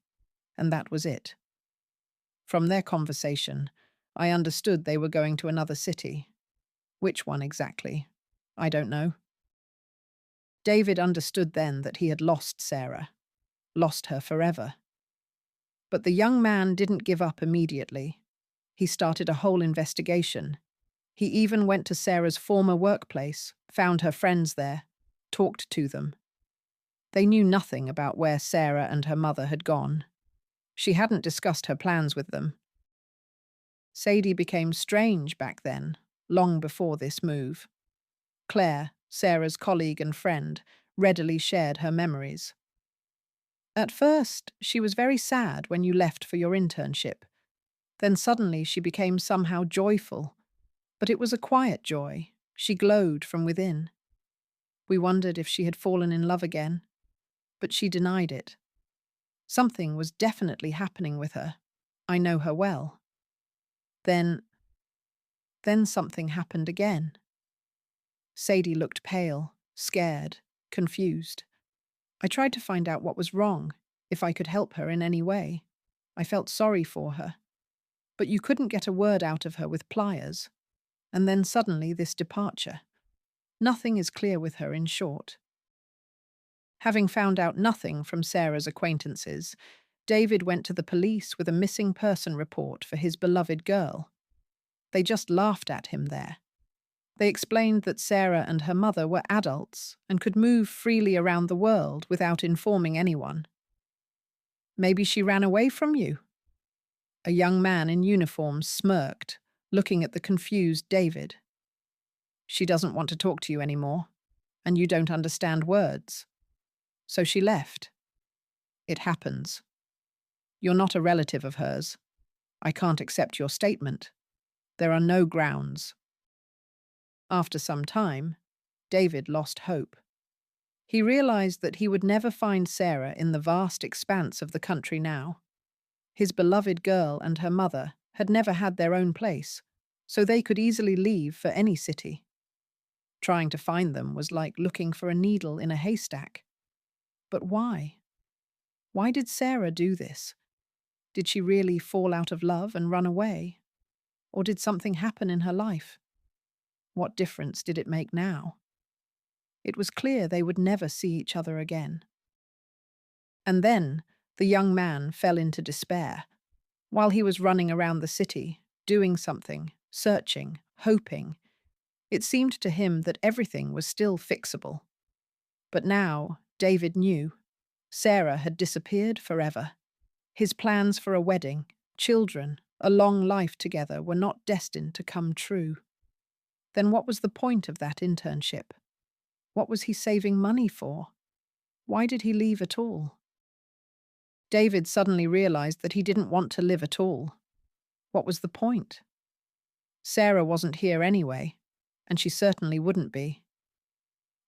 and that was it. From their conversation, I understood they were going to another city. Which one exactly? I don't know. David understood then that he had lost Sarah, lost her forever. But the young man didn't give up immediately. He started a whole investigation. He even went to Sarah's former workplace, found her friends there, talked to them. They knew nothing about where Sarah and her mother had gone. She hadn't discussed her plans with them. Sadie became strange back then, long before this move. Claire, Sarah's colleague and friend, readily shared her memories. At first, she was very sad when you left for your internship. Then suddenly she became somehow joyful. But it was a quiet joy. She glowed from within. We wondered if she had fallen in love again, but she denied it. Something was definitely happening with her. I know her well. Then something happened again. Sadie looked pale, scared, confused. I tried to find out what was wrong, if I could help her in any way. I felt sorry for her. But you couldn't get a word out of her with pliers. And then suddenly this departure. Nothing is clear with her, in short. Having found out nothing from Sarah's acquaintances, David went to the police with a missing person report for his beloved girl. They just laughed at him there. They explained that Sarah and her mother were adults and could move freely around the world without informing anyone. Maybe she ran away from you? A young man in uniform smirked, looking at the confused David. She doesn't want to talk to you anymore, and you don't understand words. So she left. It happens. You're not a relative of hers. I can't accept your statement. There are no grounds. After some time, David lost hope. He realized that he would never find Sarah in the vast expanse of the country now. His beloved girl and her mother had never had their own place, so they could easily leave for any city. Trying to find them was like looking for a needle in a haystack. But why? Why did Sarah do this? Did she really fall out of love and run away? Or did something happen in her life? What difference did it make now? It was clear they would never see each other again. And then the young man fell into despair. While he was running around the city, doing something, searching, hoping, it seemed to him that everything was still fixable. But now, David knew. Sarah had disappeared forever. His plans for a wedding, children, a long life together were not destined to come true. Then what was the point of that internship? What was he saving money for? Why did he leave at all? David suddenly realized that he didn't want to live at all. What was the point? Sarah wasn't here anyway, and she certainly wouldn't be.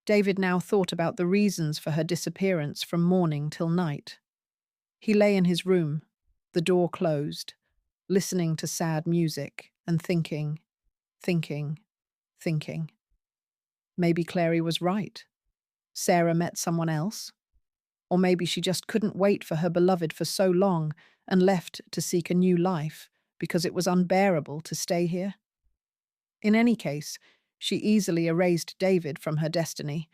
David now thought about the reasons for her disappearance from morning till night. He lay in his room, the door closed, listening to sad music and thinking. Maybe Clary was right. Sarah met someone else. Or maybe she just couldn't wait for her beloved for so long and left to seek a new life because it was unbearable to stay here. In any case, she easily erased David from her destiny,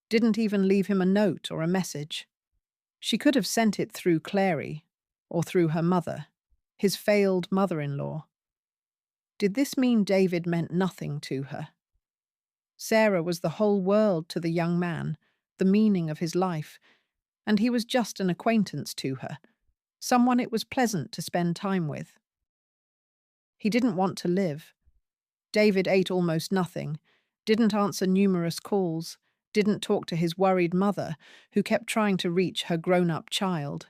didn't even leave him a note or a message. She could have sent it through Clary, or through her mother, his failed mother-in-law. Did this mean David meant nothing to her? Sarah was the whole world to the young man, the meaning of his life, and he was just an acquaintance to her, someone it was pleasant to spend time with. He didn't want to live. David ate almost nothing, didn't answer numerous calls, didn't talk to his worried mother, who kept trying to reach her grown-up child.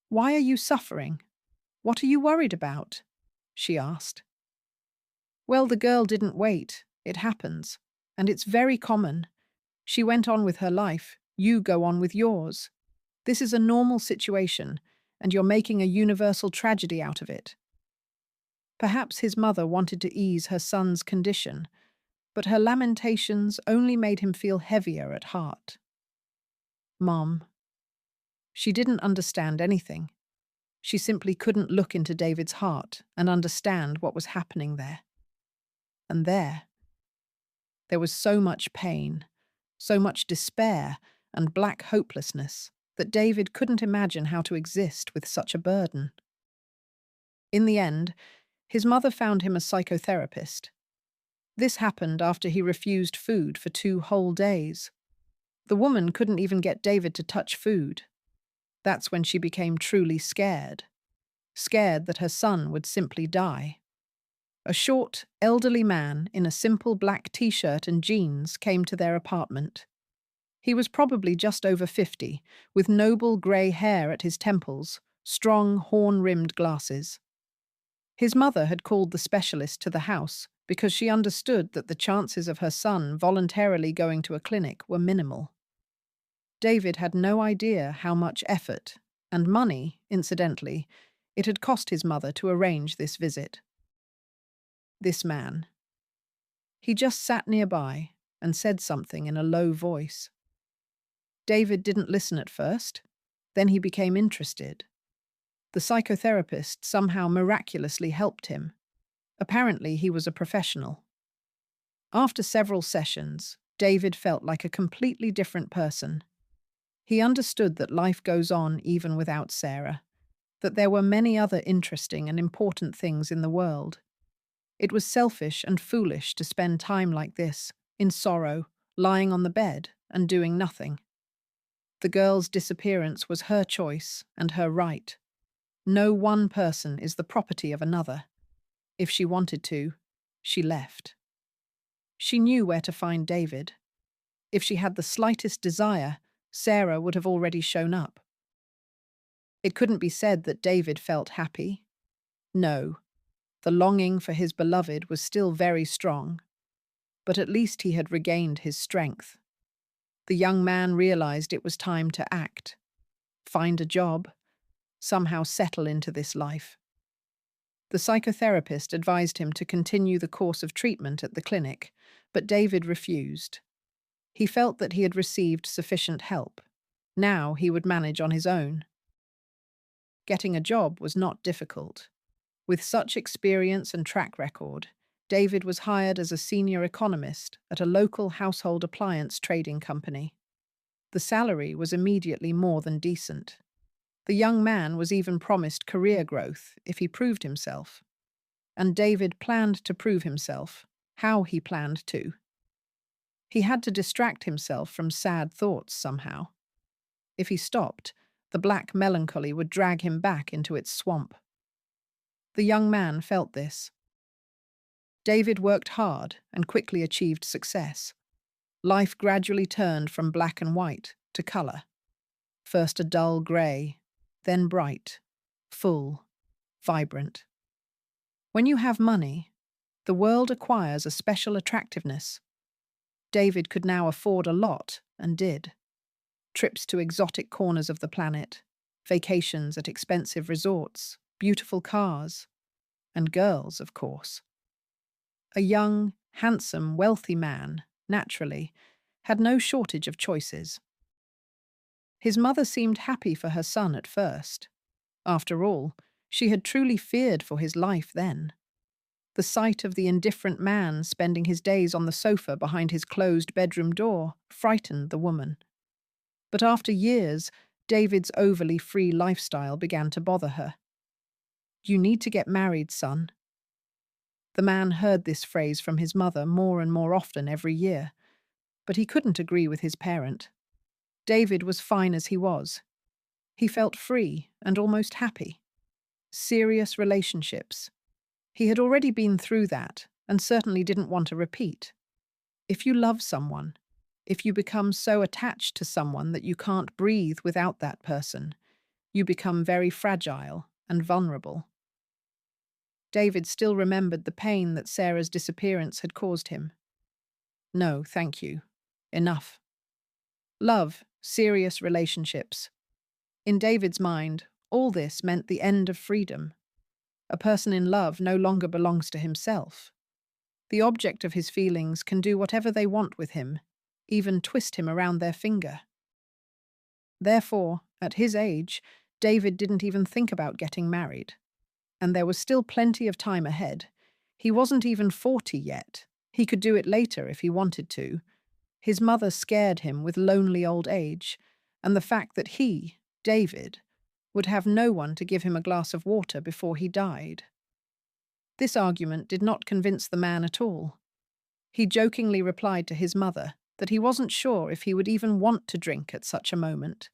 "Why are you suffering? What are you worried about?" she asked. Well, the girl didn't wait. It happens. And it's very common. She went on with her life. You go on with yours. This is a normal situation, and you're making a universal tragedy out of it. Perhaps his mother wanted to ease her son's condition, but her lamentations only made him feel heavier at heart. Mom. She didn't understand anything. She simply couldn't look into David's heart and understand what was happening there. And there was so much pain, so much despair and black hopelessness that David couldn't imagine how to exist with such a burden. In the end, His mother found him a psychotherapist. This happened after he refused food for 2 whole days. The woman couldn't even get David to touch food. That's when she became truly scared. Scared that her son would simply die. A short, elderly man in a simple black t-shirt and jeans came to their apartment. He was probably just over 50, with noble grey hair at his temples, strong, horn-rimmed glasses. His mother had called the specialist to the house because she understood that the chances of her son voluntarily going to a clinic were minimal. David had no idea how much effort, and money, incidentally, it had cost his mother to arrange this visit. This man. He just sat nearby and said something in a low voice. David didn't listen at first. Then he became interested. The psychotherapist somehow miraculously helped him. Apparently, he was a professional. After several sessions, David felt like a completely different person. He understood that life goes on even without Sarah, that there were many other interesting and important things in the world. It was selfish and foolish to spend time like this, in sorrow, lying on the bed and doing nothing. The girl's disappearance was her choice and her right. No one person is the property of another. If she wanted to, she left. She knew where to find David. If she had the slightest desire, Sarah would have already shown up. It couldn't be said that David felt happy. No, the longing for his beloved was still very strong, but at least he had regained his strength. The young man realized it was time to act, find a job, somehow settle into this life. The psychotherapist advised him to continue the course of treatment at the clinic, but David refused. He felt that he had received sufficient help. Now he would manage on his own. Getting a job was not difficult. With such experience and track record, David was hired as a senior economist at a local household appliance trading company. The salary was immediately more than decent. The young man was even promised career growth if he proved himself. And David planned to prove himself, how he planned to. He had to distract himself from sad thoughts somehow. If he stopped, the black melancholy would drag him back into its swamp. The young man felt this. David worked hard and quickly achieved success. Life gradually turned from black and white to color. First a dull grey, then bright, full, vibrant. When you have money, the world acquires a special attractiveness. David could now afford a lot, and did. Trips to exotic corners of the planet, vacations at expensive resorts, beautiful cars, and girls, of course. A young, handsome, wealthy man, naturally, had no shortage of choices. His mother seemed happy for her son at first. After all, she had truly feared for his life then. The sight of the indifferent man spending his days on the sofa behind his closed bedroom door frightened the woman. But after years, David's overly free lifestyle began to bother her. "You need to get married, son." The man heard this phrase from his mother more and more often every year, but he couldn't agree with his parent. David was fine as he was. He felt free and almost happy. Serious relationships. He had already been through that and certainly didn't want a repeat. If you love someone, if you become so attached to someone that you can't breathe without that person, you become very fragile and vulnerable. David still remembered the pain that Sarah's disappearance had caused him. No, thank you. Enough. Love, serious relationships. In David's mind, all this meant the end of freedom. A person in love no longer belongs to himself. The object of his feelings can do whatever they want with him, even twist him around their finger. Therefore, at his age, David didn't even think about getting married. And there was still plenty of time ahead. He wasn't even 40 yet. He could do it later if he wanted to. His mother scared him with lonely old age, and the fact that he, David, would have no one to give him a glass of water before he died. This argument did not convince the man at all. He jokingly replied to his mother that he wasn't sure if he would even want to drink at such a moment,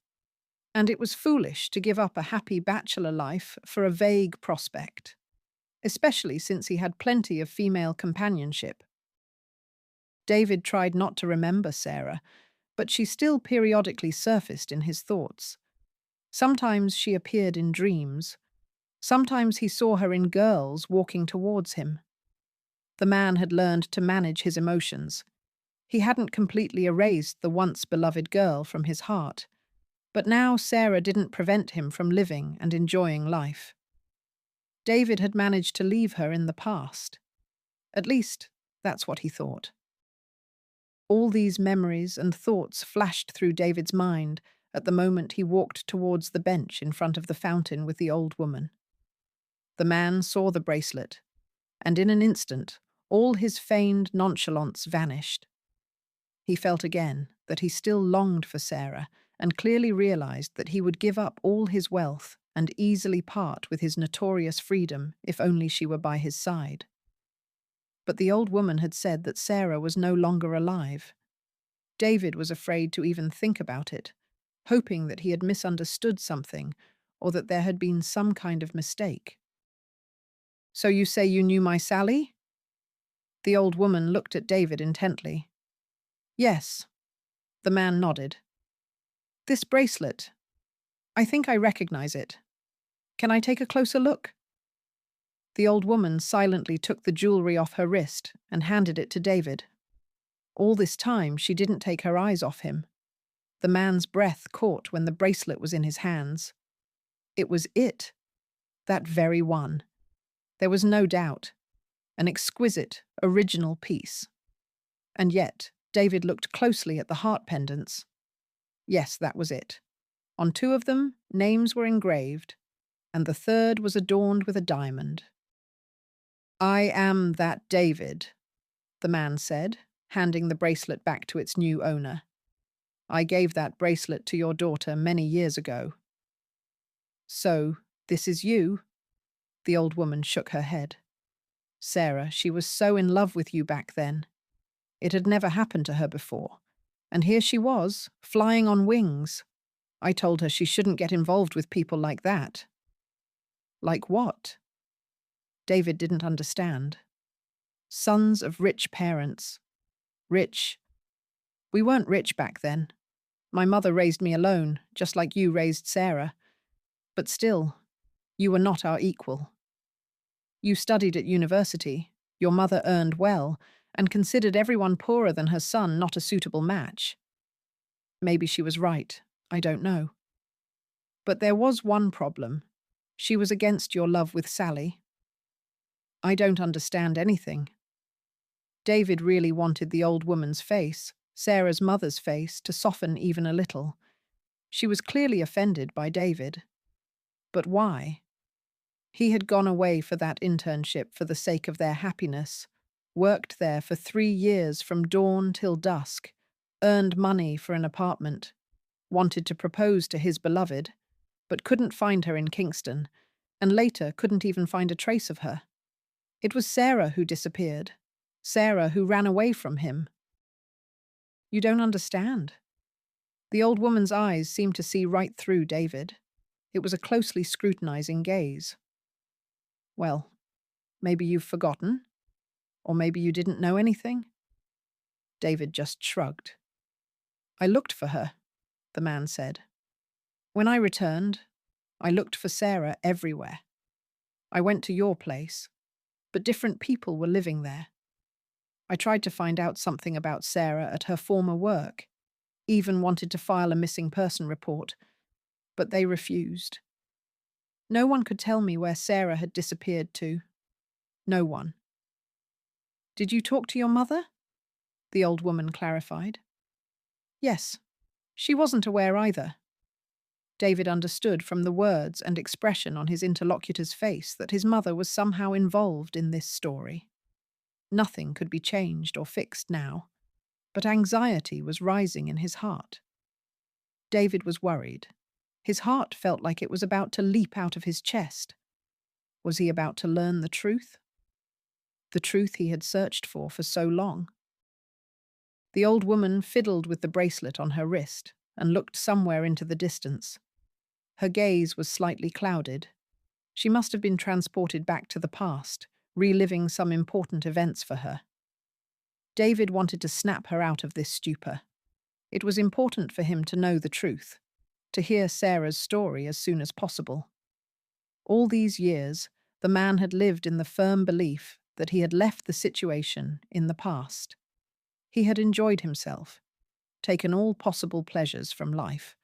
and it was foolish to give up a happy bachelor life for a vague prospect, especially since he had plenty of female companionship. David tried not to remember Sarah, but she still periodically surfaced in his thoughts. Sometimes she appeared in dreams. Sometimes he saw her in girls walking towards him. The man had learned to manage his emotions. He hadn't completely erased the once beloved girl from his heart, but now Sarah didn't prevent him from living and enjoying life. David had managed to leave her in the past. At least, that's what he thought. All these memories and thoughts flashed through David's mind at the moment he walked towards the bench in front of the fountain with the old woman. The man saw the bracelet, and in an instant, all his feigned nonchalance vanished. He felt again that he still longed for Sarah and clearly realized that he would give up all his wealth and easily part with his notorious freedom if only she were by his side. But the old woman had said that Sarah was no longer alive. David was afraid to even think about it, hoping that he had misunderstood something or that there had been some kind of mistake. "So you say you knew my Sally?" The old woman looked at David intently. "Yes." The man nodded. "This bracelet. I think I recognize it. Can I take a closer look?" The old woman silently took the jewelry off her wrist and handed it to David. All this time, she didn't take her eyes off him. The man's breath caught when the bracelet was in his hands. It was it. That very one. There was no doubt. An exquisite, original piece. And yet, David looked closely at the heart pendants. Yes, that was it. On two of them, names were engraved, and the third was adorned with a diamond. "I am that David," the man said, handing the bracelet back to its new owner. "I gave that bracelet to your daughter many years ago." "So, this is you?" The old woman shook her head. "Sarah, she was so in love with you back then. It had never happened to her before. And here she was, flying on wings. I told her she shouldn't get involved with people like that." "Like what?" David didn't understand. "Sons of rich parents. Rich. We weren't rich back then. My mother raised me alone, just like you raised Sarah. But still, you were not our equal. You studied at university, your mother earned well, and considered everyone poorer than her son not a suitable match. Maybe she was right, I don't know. But there was one problem. She was against your love with Sally." "I don't understand anything." David really wanted the old woman's face, Sarah's mother's face, to soften even a little. She was clearly offended by David. But why? He had gone away for that internship for the sake of their happiness, worked there for 3 years from dawn till dusk, earned money for an apartment, wanted to propose to his beloved, but couldn't find her in Kingston, and later couldn't even find a trace of her. It was Sarah who disappeared. Sarah who ran away from him. "You don't understand." The old woman's eyes seemed to see right through David. It was a closely scrutinizing gaze. "Well, maybe you've forgotten? Or maybe you didn't know anything?" David just shrugged. "I looked for her," the man said. "When I returned, I looked for Sarah everywhere. I went to your place, but different people were living there. I tried to find out something about Sarah at her former work, even wanted to file a missing person report, but they refused. No one could tell me where Sarah had disappeared to. No one." "Did you talk to your mother?" the old woman clarified. "Yes. She wasn't aware either." David understood from the words and expression on his interlocutor's face that his mother was somehow involved in this story. Nothing could be changed or fixed now, but anxiety was rising in his heart. David was worried. His heart felt like it was about to leap out of his chest. Was he about to learn the truth? the truth he had searched for so long. The old woman fiddled with the bracelet on her wrist and looked somewhere into the distance. Her gaze was slightly clouded. She must have been transported back to the past, reliving some important events for her. David wanted to snap her out of this stupor. It was important for him to know the truth, to hear Sarah's story as soon as possible. All these years, the man had lived in the firm belief that he had left the situation in the past. He had enjoyed himself, taken all possible pleasures from life,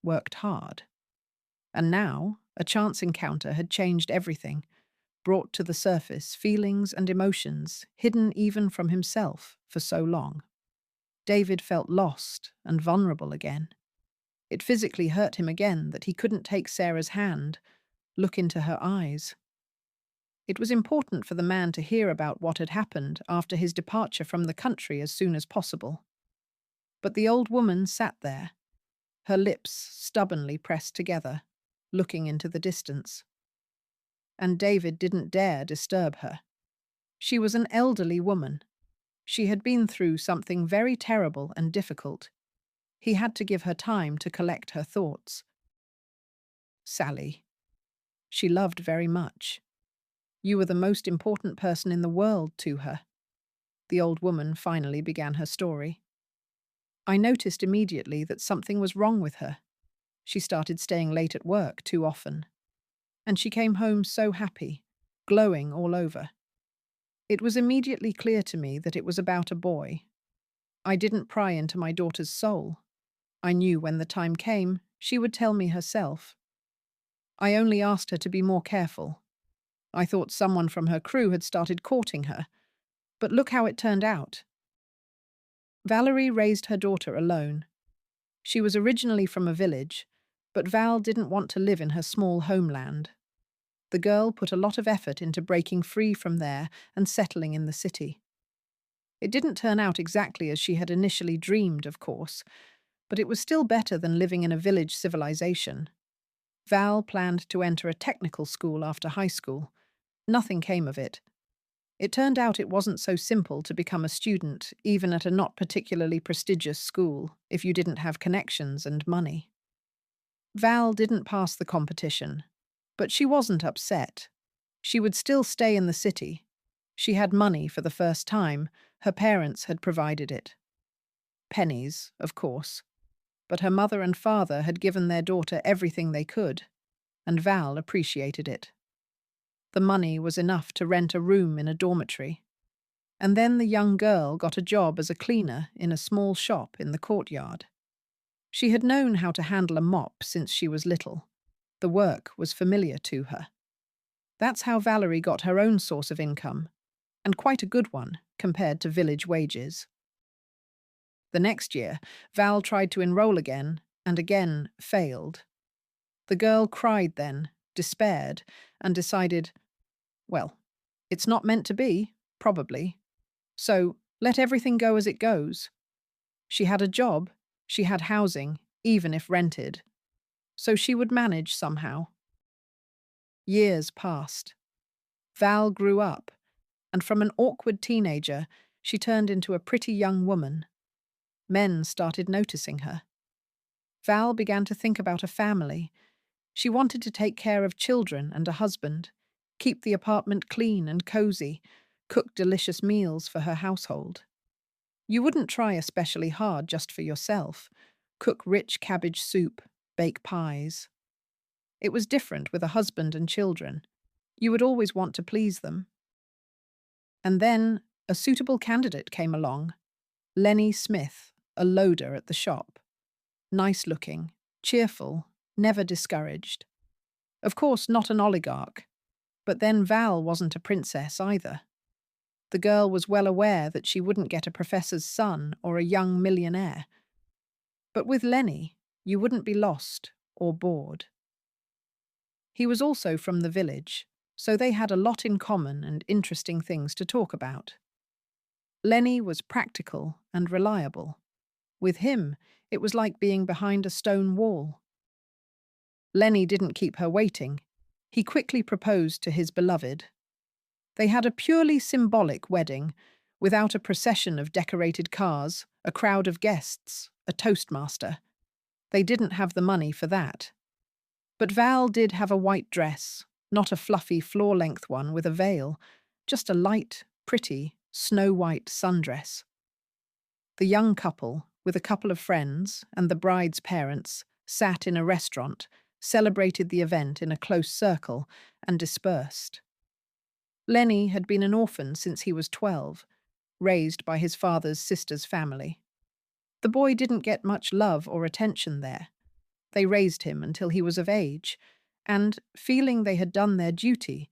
worked hard. And now, a chance encounter had changed everything, brought to the surface feelings and emotions hidden even from himself for so long. David felt lost and vulnerable again. It physically hurt him again that he couldn't take Sarah's hand, look into her eyes. It was important for the man to hear about what had happened after his departure from the country as soon as possible. But the old woman sat there, her lips stubbornly pressed together, looking into the distance. And David didn't dare disturb her. She was an elderly woman. She had been through something very terrible and difficult. He had to give her time to collect her thoughts. Sally. She loved very much. You were the most important person in the world to her. The old woman finally began her story. I noticed immediately that something was wrong with her. She started staying late at work too often. And she came home so happy, glowing all over. It was immediately clear to me that it was about a boy. I didn't pry into my daughter's soul. I knew when the time came, she would tell me herself. I only asked her to be more careful. I thought someone from her crew had started courting her, but look how it turned out. Valerie raised her daughter alone. She was originally from a village, but Val didn't want to live in her small homeland. The girl put a lot of effort into breaking free from there and settling in the city. It didn't turn out exactly as she had initially dreamed, of course, but it was still better than living in a village civilization. Val planned to enter a technical school after high school. Nothing came of it. It turned out it wasn't so simple to become a student, even at a not particularly prestigious school, if you didn't have connections and money. Val didn't pass the competition, but she wasn't upset. She would still stay in the city. She had money for the first time. Her parents had provided it. Pennies, of course. But her mother and father had given their daughter everything they could, and Val appreciated it. The money was enough to rent a room in a dormitory. And then the young girl got a job as a cleaner in a small shop in the courtyard. She had known how to handle a mop since she was little. The work was familiar to her. That's how Valerie got her own source of income, and quite a good one compared to village wages. The next year, Val tried to enroll again, and again failed. The girl cried then, despaired, and decided, well, it's not meant to be, probably. So let everything go as it goes. She had a job, she had housing, even if rented. So she would manage somehow. Years passed. Val grew up, and from an awkward teenager, she turned into a pretty young woman. Men started noticing her. Val began to think about a family. She wanted to take care of children and a husband, keep the apartment clean and cozy, cook delicious meals for her household. You wouldn't try especially hard just for yourself. Cook rich cabbage soup, bake pies. It was different with a husband and children. You would always want to please them. And then a suitable candidate came along. Lenny Smith, a loader at the shop. Nice-looking, cheerful, never discouraged. Of course, not an oligarch. But then Val wasn't a princess either. The girl was well aware that she wouldn't get a professor's son or a young millionaire. But with Lenny, you wouldn't be lost or bored. He was also from the village, so they had a lot in common and interesting things to talk about. Lenny was practical and reliable. With him, it was like being behind a stone wall. Lenny didn't keep her waiting. He quickly proposed to his beloved. They had a purely symbolic wedding, without a procession of decorated cars, a crowd of guests, a toastmaster. They didn't have the money for that. But Val did have a white dress, not a fluffy floor-length one with a veil, just a light, pretty, snow-white sundress. The young couple, with a couple of friends and the bride's parents, sat in a restaurant, celebrated the event in a close circle, and dispersed. Lenny had been an orphan since he was 12, raised by his father's sister's family. The boy didn't get much love or attention there. They raised him until he was of age, and, feeling they had done their duty,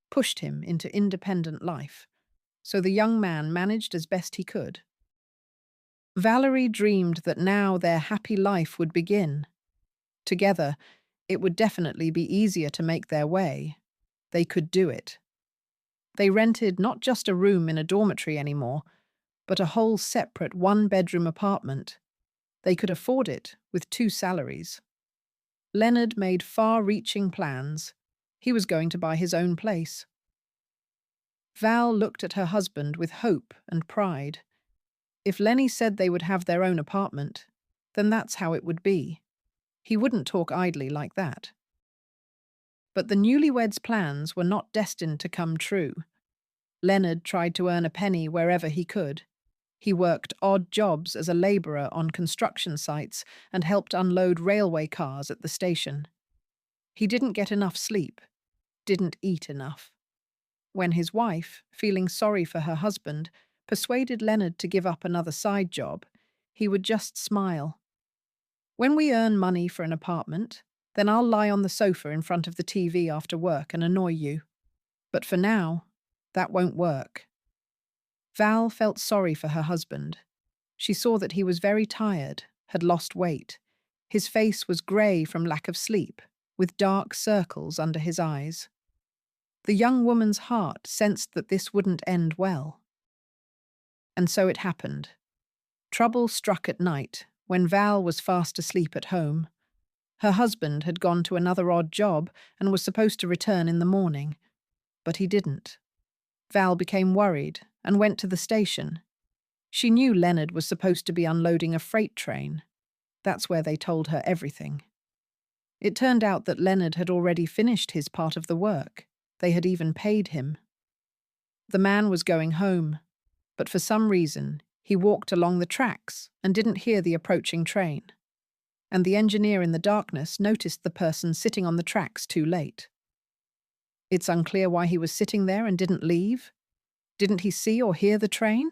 pushed him into independent life, so the young man managed as best he could. Valerie dreamed that now their happy life would begin. Together, it would definitely be easier to make their way. They could do it. They rented not just a room in a dormitory anymore, but a whole separate one-bedroom apartment. They could afford it with 2 salaries. Leonard made far-reaching plans. He was going to buy his own place. Val looked at her husband with hope and pride. If Lenny said they would have their own apartment, then that's how it would be. He wouldn't talk idly like that. But the newlyweds' plans were not destined to come true. Leonard tried to earn a penny wherever he could. He worked odd jobs as a labourer on construction sites and helped unload railway cars at the station. He didn't get enough sleep, didn't eat enough. When his wife, feeling sorry for her husband, persuaded Leonard to give up another side job, he would just smile. "When we earn money for an apartment, then I'll lie on the sofa in front of the TV after work and annoy you. But for now, that won't work." Val felt sorry for her husband. She saw that he was very tired, had lost weight. His face was grey from lack of sleep, with dark circles under his eyes. The young woman's heart sensed that this wouldn't end well. And so it happened. Trouble struck at night, when Val was fast asleep at home. Her husband had gone to another odd job and was supposed to return in the morning, but he didn't. Val became worried and went to the station. She knew Leonard was supposed to be unloading a freight train. That's where they told her everything. It turned out that Leonard had already finished his part of the work. They had even paid him. The man was going home, but for some reason he walked along the tracks and didn't hear the approaching train. And the engineer in the darkness noticed the person sitting on the tracks too late. It's unclear why he was sitting there and didn't leave. Didn't he see or hear the train?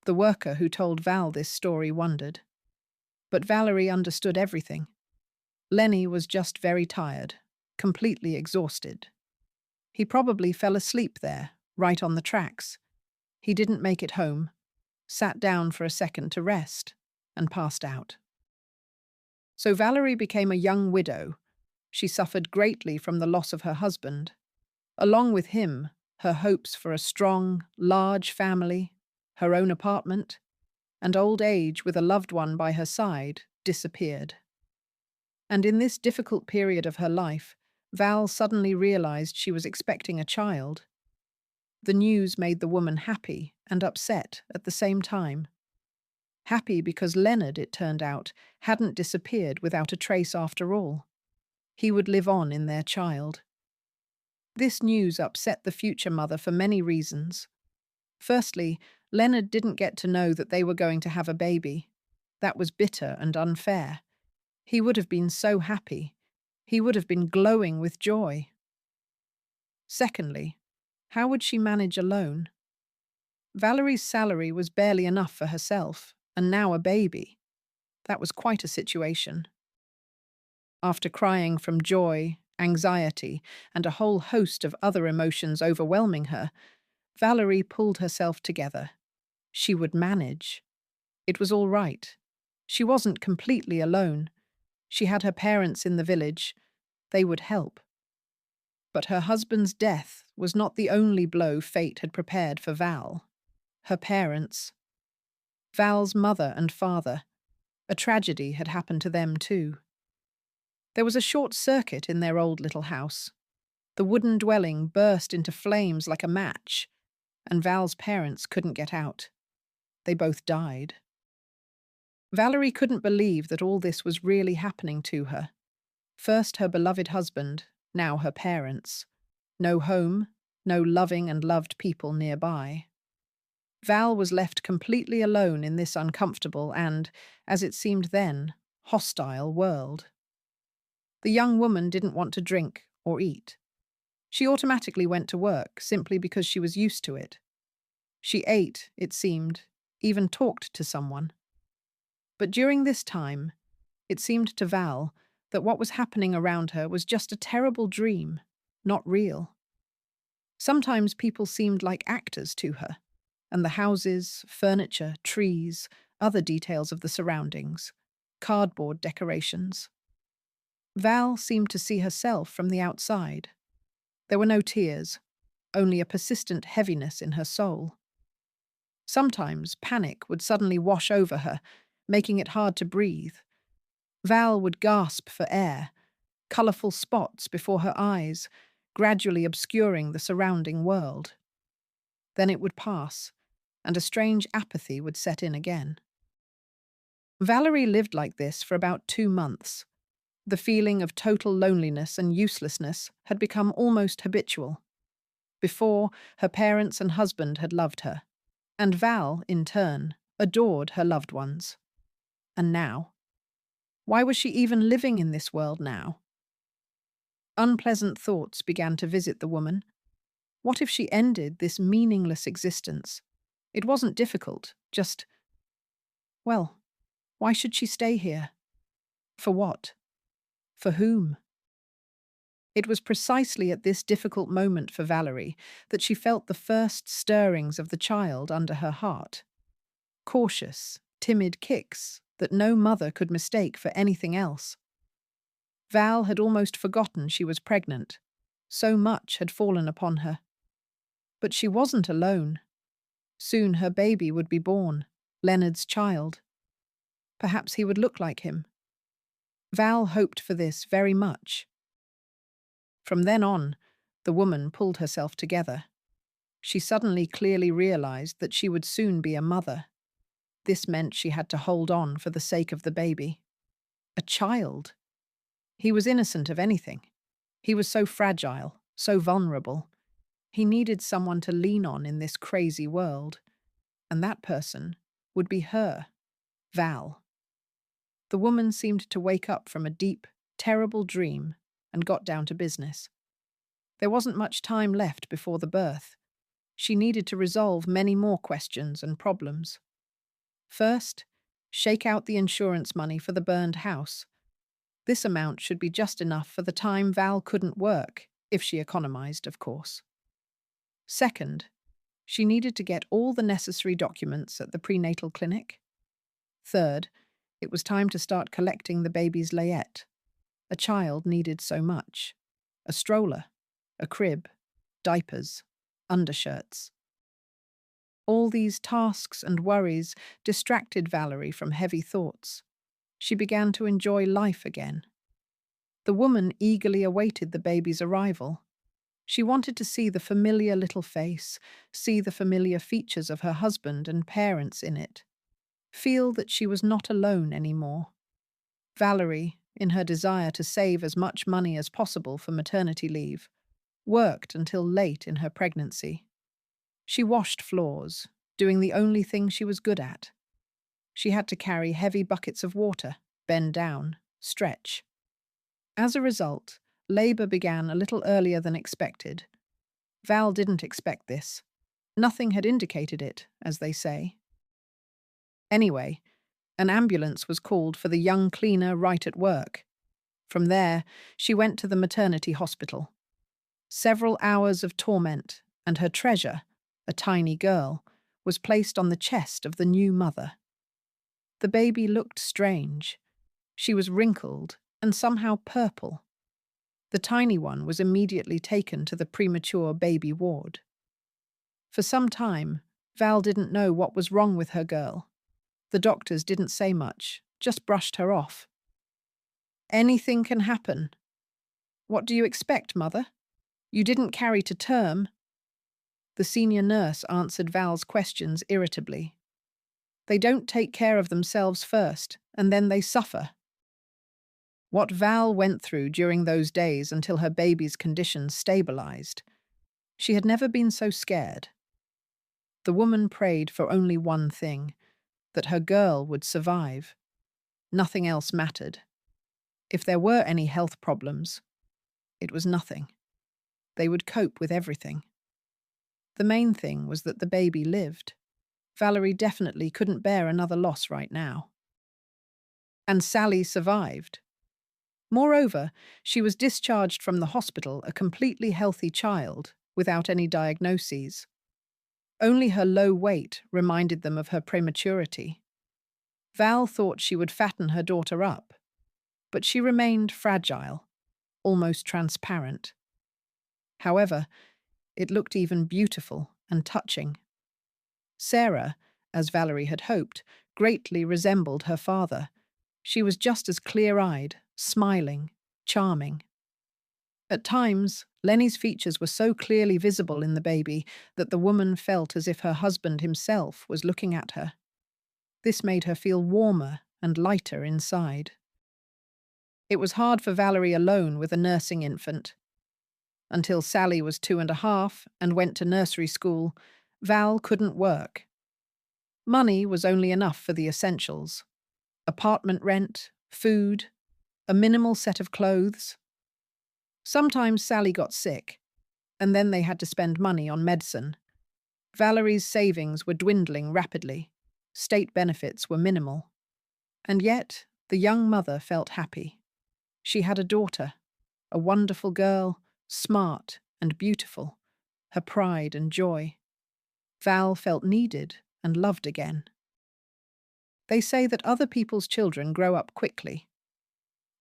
The worker who told Val this story wondered. But Valerie understood everything. Lenny was just very tired, completely exhausted. He probably fell asleep there, right on the tracks. He didn't make it home, sat down for a second to rest, and passed out. So Valerie became a young widow. She suffered greatly from the loss of her husband. Along with him, her hopes for a strong, large family, her own apartment, and old age with a loved one by her side disappeared. And in this difficult period of her life, Val suddenly realized she was expecting a child. The news made the woman happy and upset at the same time. Happy because Leonard, it turned out, hadn't disappeared without a trace after all. He would live on in their child. This news upset the future mother for many reasons. Firstly, Leonard didn't get to know that they were going to have a baby. That was bitter and unfair. He would have been so happy. He would have been glowing with joy. Secondly, how would she manage alone? Valerie's salary was barely enough for herself, and now a baby. That was quite a situation. After crying from joy, anxiety, and a whole host of other emotions overwhelming her, Valerie pulled herself together. She would manage. It was all right. She wasn't completely alone. She had her parents in the village. They would help. But her husband's death was not the only blow fate had prepared for Val. Her parents. Val's mother and father. A tragedy had happened to them too. There was a short circuit in their old little house. The wooden dwelling burst into flames like a match, and Val's parents couldn't get out. They both died. Valerie couldn't believe that all this was really happening to her. First her beloved husband, now her parents. No home, no loving and loved people nearby. Val was left completely alone in this uncomfortable and, as it seemed then, hostile world. The young woman didn't want to drink or eat. She automatically went to work simply because she was used to it. She ate, it seemed, even talked to someone. But during this time, it seemed to Val that what was happening around her was just a terrible dream, not real. Sometimes people seemed like actors to her, and the houses, furniture, trees, other details of the surroundings, cardboard decorations. Val seemed to see herself from the outside. There were no tears, only a persistent heaviness in her soul. Sometimes panic would suddenly wash over her, making it hard to breathe. Val would gasp for air, colourful spots before her eyes, gradually obscuring the surrounding world. Then it would pass, and a strange apathy would set in again. Valerie lived like this for about 2 months. The feeling of total loneliness and uselessness had become almost habitual. Before, her parents and husband had loved her, and Val, in turn, adored her loved ones. And now? Why was she even living in this world now? Unpleasant thoughts began to visit the woman. What if she ended this meaningless existence? It wasn't difficult, just, well, why should she stay here? For what? For whom? It was precisely at this difficult moment for Valerie that she felt the first stirrings of the child under her heart. Cautious, timid kicks that no mother could mistake for anything else. Val had almost forgotten she was pregnant. So much had fallen upon her. But she wasn't alone. Soon her baby would be born, Leonard's child. Perhaps he would look like him. Val hoped for this very much. From then on, the woman pulled herself together. She suddenly clearly realized that she would soon be a mother. This meant she had to hold on for the sake of the baby. A child. He was innocent of anything. He was so fragile, so vulnerable. He needed someone to lean on in this crazy world. And that person would be her, Val. The woman seemed to wake up from a deep, terrible dream and got down to business. There wasn't much time left before the birth. She needed to resolve many more questions and problems. First, shake out the insurance money for the burned house. This amount should be just enough for the time Val couldn't work, if she economized, of course. Second, she needed to get all the necessary documents at the prenatal clinic. Third, it was time to start collecting the baby's layette. A child needed so much. A stroller, a crib, diapers, undershirts. All these tasks and worries distracted Valerie from heavy thoughts. She began to enjoy life again. The woman eagerly awaited the baby's arrival. She wanted to see the familiar little face, see the familiar features of her husband and parents in it, feel that she was not alone anymore. Valerie, in her desire to save as much money as possible for maternity leave, worked until late in her pregnancy. She washed floors, doing the only thing she was good at. She had to carry heavy buckets of water, bend down, stretch. As a result, labor began a little earlier than expected. Val didn't expect this. Nothing had indicated it, as they say. Anyway, an ambulance was called for the young cleaner right at work. From there, she went to the maternity hospital. Several hours of torment, and her treasure, a tiny girl, was placed on the chest of the new mother. The baby looked strange. She was wrinkled and somehow purple. The tiny one was immediately taken to the premature baby ward. For some time, Val didn't know what was wrong with her girl. The doctors didn't say much, just brushed her off. "Anything can happen." "What do you expect, mother? You didn't carry to term. The senior nurse answered Val's questions irritably. They don't take care of themselves first, and then they suffer. What Val went through during those days until her baby's condition stabilized. She had never been so scared. The woman prayed for only one thing, that her girl would survive. Nothing else mattered. If there were any health problems, it was nothing. They would cope with everything. The main thing was that the baby lived. Valerie definitely couldn't bear another loss right now. And Sally survived. Moreover, she was discharged from the hospital a completely healthy child, without any diagnoses. Only her low weight reminded them of her prematurity. Val thought she would fatten her daughter up, but she remained fragile, almost transparent. However, it looked even beautiful and touching. Sarah, as Valerie had hoped, greatly resembled her father. She was just as clear-eyed, smiling, charming. At times, Lenny's features were so clearly visible in the baby that the woman felt as if her husband himself was looking at her. This made her feel warmer and lighter inside. It was hard for Valerie alone with a nursing infant. Until Sally was 2.5 and went to nursery school, Val couldn't work. Money was only enough for the essentials: apartment rent, food, a minimal set of clothes. Sometimes Sally got sick, and then they had to spend money on medicine. Valerie's savings were dwindling rapidly. State benefits were minimal. And yet, the young mother felt happy. She had a daughter, a wonderful girl, smart and beautiful, her pride and joy. Val felt needed and loved again. They say that other people's children grow up quickly.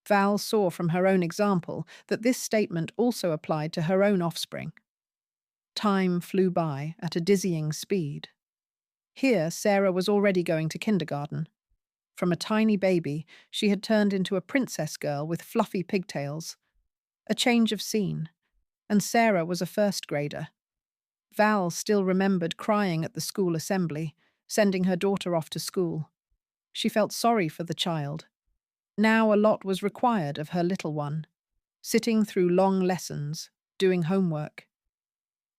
Val saw from her own example that this statement also applied to her own offspring. Time flew by at a dizzying speed. Here, Sarah was already going to kindergarten. From a tiny baby, she had turned into a princess girl with fluffy pigtails. A change of scene. And Sarah was a first grader. Val still remembered crying at the school assembly, sending her daughter off to school. She felt sorry for the child. Now a lot was required of her little one, sitting through long lessons, doing homework.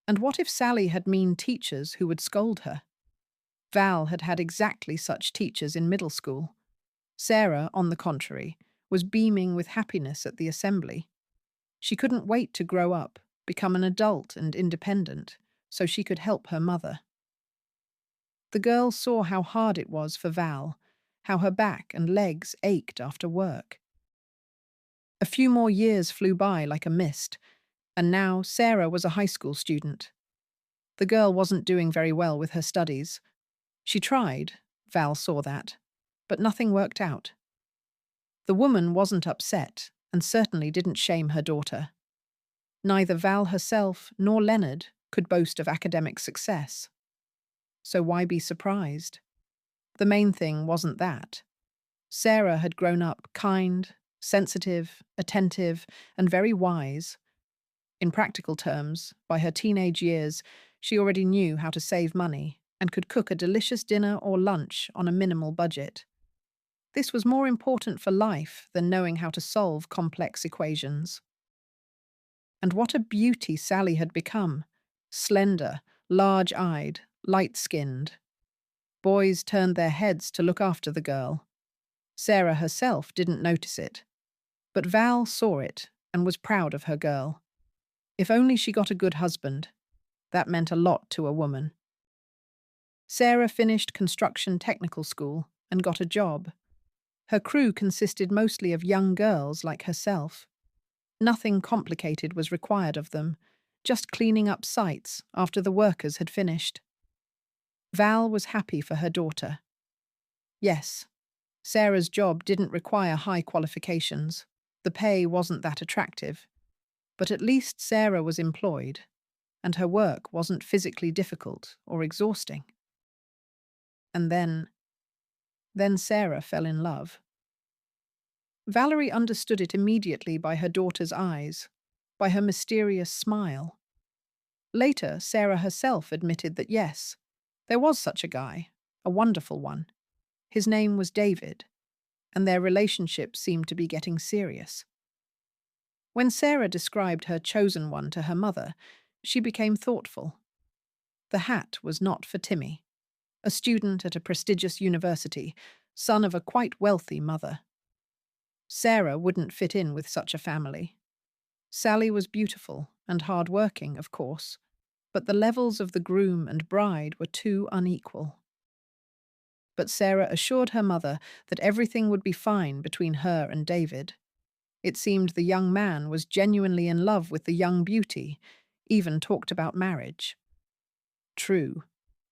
And what if Sally had mean teachers who would scold her? Val had had exactly such teachers in middle school. Sarah, on the contrary, was beaming with happiness at the assembly. She couldn't wait to grow up, become an adult and independent, so she could help her mother. The girl saw how hard it was for Val, how her back and legs ached after work. A few more years flew by like a mist, and now Sarah was a high school student. The girl wasn't doing very well with her studies. She tried, Val saw that, but nothing worked out. The woman wasn't upset, and certainly didn't shame her daughter. Neither Val herself nor Leonard could boast of academic success. So why be surprised? The main thing wasn't that. Sarah had grown up kind, sensitive, attentive, and very wise. In practical terms, by her teenage years, she already knew how to save money and could cook a delicious dinner or lunch on a minimal budget. This was more important for life than knowing how to solve complex equations. And what a beauty Sally had become. Slender, large-eyed, light-skinned. Boys turned their heads to look after the girl. Sarah herself didn't notice it. But Val saw it and was proud of her girl. If only she got a good husband. That meant a lot to a woman. Sarah finished construction technical school and got a job. Her crew consisted mostly of young girls like herself. Nothing complicated was required of them, just cleaning up sites after the workers had finished. Val was happy for her daughter. Yes, Sarah's job didn't require high qualifications. The pay wasn't that attractive. But at least Sarah was employed, and her work wasn't physically difficult or exhausting. And then Sarah fell in love. Valerie understood it immediately by her daughter's eyes. by her mysterious smile. Later, Sarah herself admitted that yes, there was such a guy, a wonderful one. His name was David, and their relationship seemed to be getting serious. When Sarah described her chosen one to her mother, she became thoughtful. The hat was not for Timmy, a student at a prestigious university, son of a quite wealthy mother. Sarah wouldn't fit in with such a family. Sally was beautiful and hard-working, of course, but the levels of the groom and bride were too unequal. But Sarah assured her mother that everything would be fine between her and David. It seemed the young man was genuinely in love with the young beauty, even talked about marriage. True,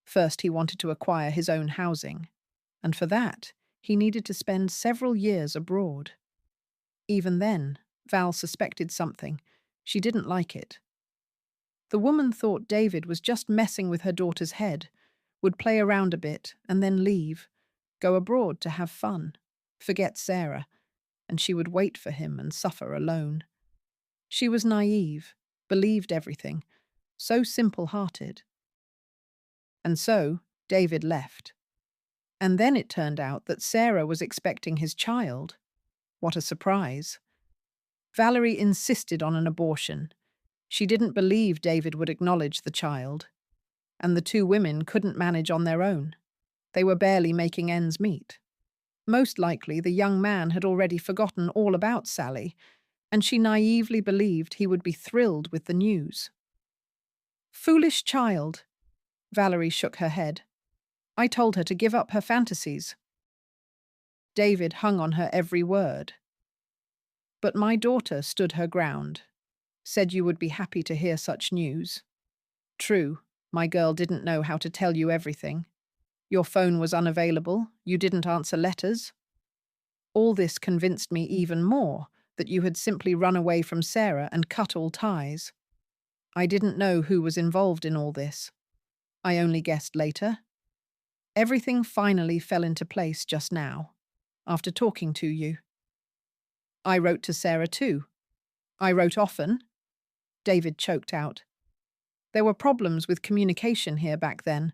first he wanted to acquire his own housing, and for that he needed to spend several years abroad. Even then, Val suspected something. She didn't like it. The woman thought David was just messing with her daughter's head, would play around a bit and then leave, go abroad to have fun, forget Sarah, and she would wait for him and suffer alone. She was naive, believed everything, so simple-hearted. And so, David left. And then it turned out that Sarah was expecting his child. What a surprise. Valerie insisted on an abortion. She didn't believe David would acknowledge the child. And the two women couldn't manage on their own. They were barely making ends meet. Most likely, the young man had already forgotten all about Sally, and she naively believed he would be thrilled with the news. Foolish child, Valerie shook her head. I told her to give up her fantasies. David hung on her every word. But my daughter stood her ground, said you would be happy to hear such news. True, my girl didn't know how to tell you everything. Your phone was unavailable, you didn't answer letters. All this convinced me even more that you had simply run away from Sarah and cut all ties. I didn't know who was involved in all this. I only guessed later. Everything finally fell into place just now, after talking to you. I wrote to Sarah too. I wrote often. David choked out. There were problems with communication here back then,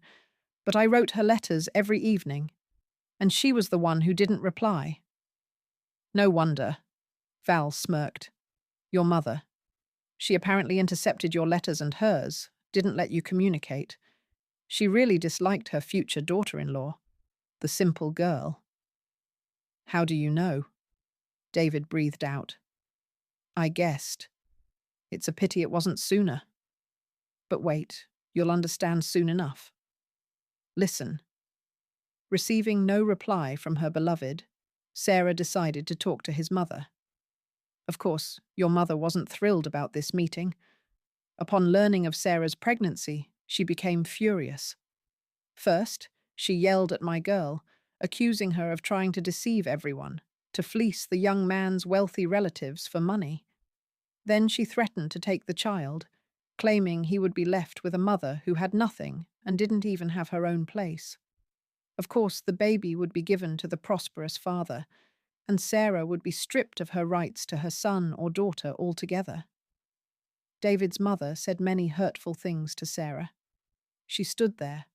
but I wrote her letters every evening, and she was the one who didn't reply. No wonder. Val smirked. Your mother. She apparently intercepted your letters and hers, didn't let you communicate. She really disliked her future daughter-in-law, the simple girl. How do you know? David breathed out. I guessed. It's a pity it wasn't sooner. But wait, you'll understand soon enough. Listen. Receiving no reply from her beloved, Sarah decided to talk to his mother. Of course, your mother wasn't thrilled about this meeting. Upon learning of Sarah's pregnancy, she became furious. First, she yelled at my girl, accusing her of trying to deceive everyone, to fleece the young man's wealthy relatives for money. Then she threatened to take the child, claiming he would be left with a mother who had nothing and didn't even have her own place. Of course, the baby would be given to the prosperous father, and Sarah would be stripped of her rights to her son or daughter altogether. David's mother said many hurtful things to Sarah. She stood there,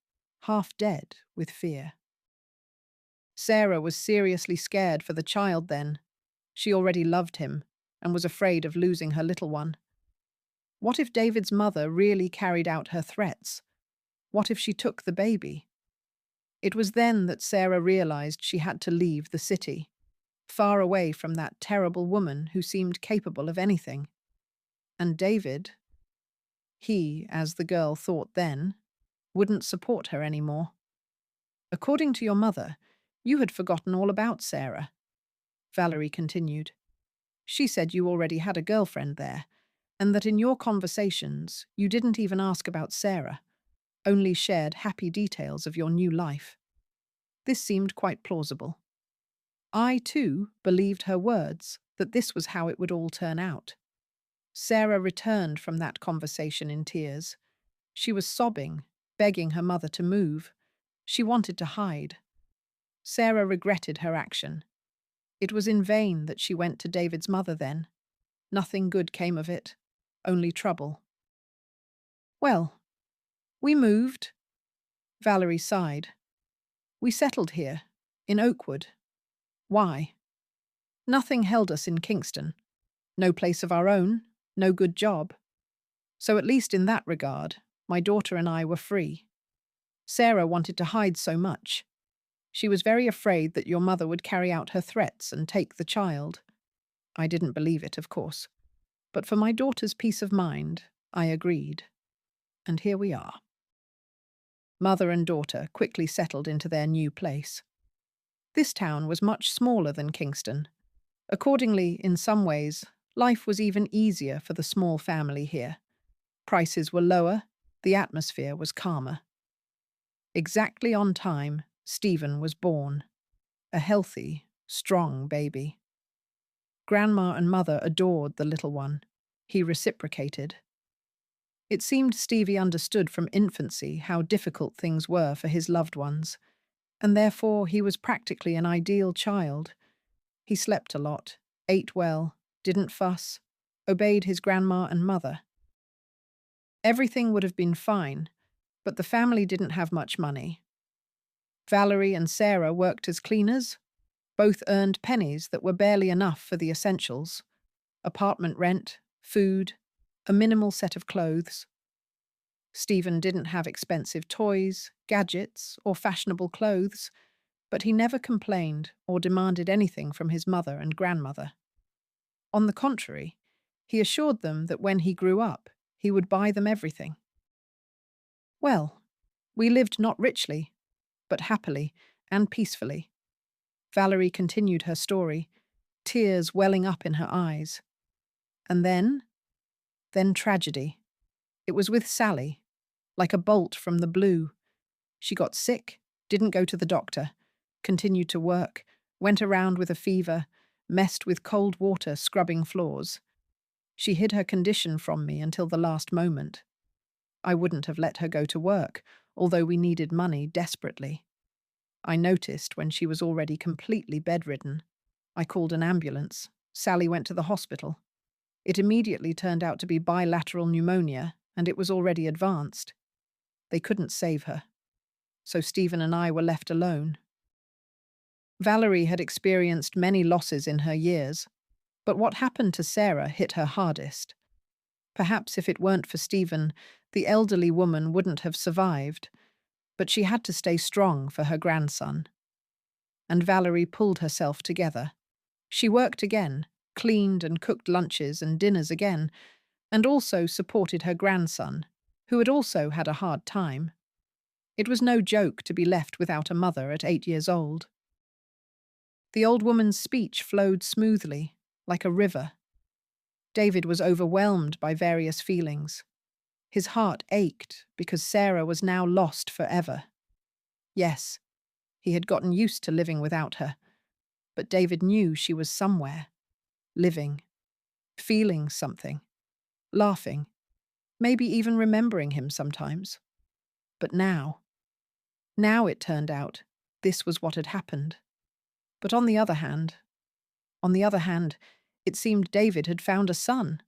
half dead with fear. Sarah was seriously scared for the child then. She already loved him and was afraid of losing her little one. What if David's mother really carried out her threats? What if she took the baby? It was then that Sarah realized she had to leave the city, far away from that terrible woman who seemed capable of anything. And David, he, as the girl thought then, wouldn't support her anymore. According to your mother, you had forgotten all about Sarah, Valerie continued. She said you already had a girlfriend there, and that in your conversations you didn't even ask about Sarah, only shared happy details of your new life. This seemed quite plausible. I, too, believed her words, that this was how it would all turn out. Sarah returned from that conversation in tears. She was sobbing, begging her mother to move. She wanted to hide. Sarah regretted her action. It was in vain that she went to David's mother then. Nothing good came of it. only trouble. Well, we moved, Valerie sighed. We settled here, in Oakwood. Why? Nothing held us in Kingston. No place of our own, no good job. So at least in that regard, my daughter and I were free. Sarah wanted to hide so much. She was very afraid that your mother would carry out her threats and take the child. I didn't believe it, of course. But for my daughter's peace of mind, I agreed. And here we are. Mother and daughter quickly settled into their new place. This town was much smaller than Kingston. Accordingly, in some ways, life was even easier for the small family here. Prices were lower, the atmosphere was calmer. Exactly on time, Stephen was born. A healthy, strong baby. Grandma and mother adored the little one. He reciprocated. It seemed Stevie understood from infancy how difficult things were for his loved ones, and therefore he was practically an ideal child. He slept a lot, ate well, didn't fuss, obeyed his grandma and mother. Everything would have been fine, but the family didn't have much money. Valerie and Sarah worked as cleaners. Both earned pennies that were barely enough for the essentials: apartment rent, food, a minimal set of clothes. Stephen didn't have expensive toys, gadgets, or fashionable clothes, but he never complained or demanded anything from his mother and grandmother. On the contrary, he assured them that when he grew up, he would buy them everything. Well, we lived not richly, but happily and peacefully. Valerie continued her story, tears welling up in her eyes. And then tragedy. It was with Sally, like a bolt from the blue. She got sick, didn't go to the doctor, continued to work, went around with a fever, messed with cold water scrubbing floors. She hid her condition from me until the last moment. I wouldn't have let her go to work, although we needed money desperately. I noticed when she was already completely bedridden. I called an ambulance. Sally went to the hospital. It immediately turned out to be bilateral pneumonia, and it was already advanced. They couldn't save her. So Stephen and I were left alone. Valerie had experienced many losses in her years, but what happened to Sarah hit her hardest. Perhaps if it weren't for Stephen, the elderly woman wouldn't have survived, but she had to stay strong for her grandson. And Valerie pulled herself together. She worked again, cleaned and cooked lunches and dinners again, and also supported her grandson, who had also had a hard time. It was no joke to be left without a mother at 8 years old. The old woman's speech flowed smoothly, like a river. David was overwhelmed by various feelings. His heart ached because Sarah was now lost forever. Yes, he had gotten used to living without her, but David knew she was somewhere, living, feeling something, laughing, maybe even remembering him sometimes. But now it turned out, this was what had happened. But on the other hand, it seemed David had found a son.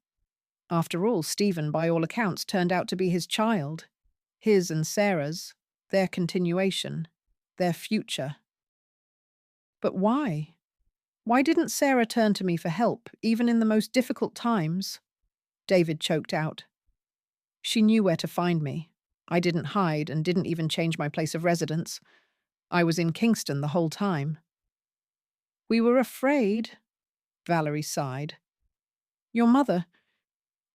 After all, Stephen, by all accounts, turned out to be his child, his and Sarah's, their continuation, their future. But why? Why didn't Sarah turn to me for help, even in the most difficult times? David choked out. She knew where to find me. I didn't hide and didn't even change my place of residence. I was in Kingston the whole time. We were afraid, Valerie sighed. Your mother,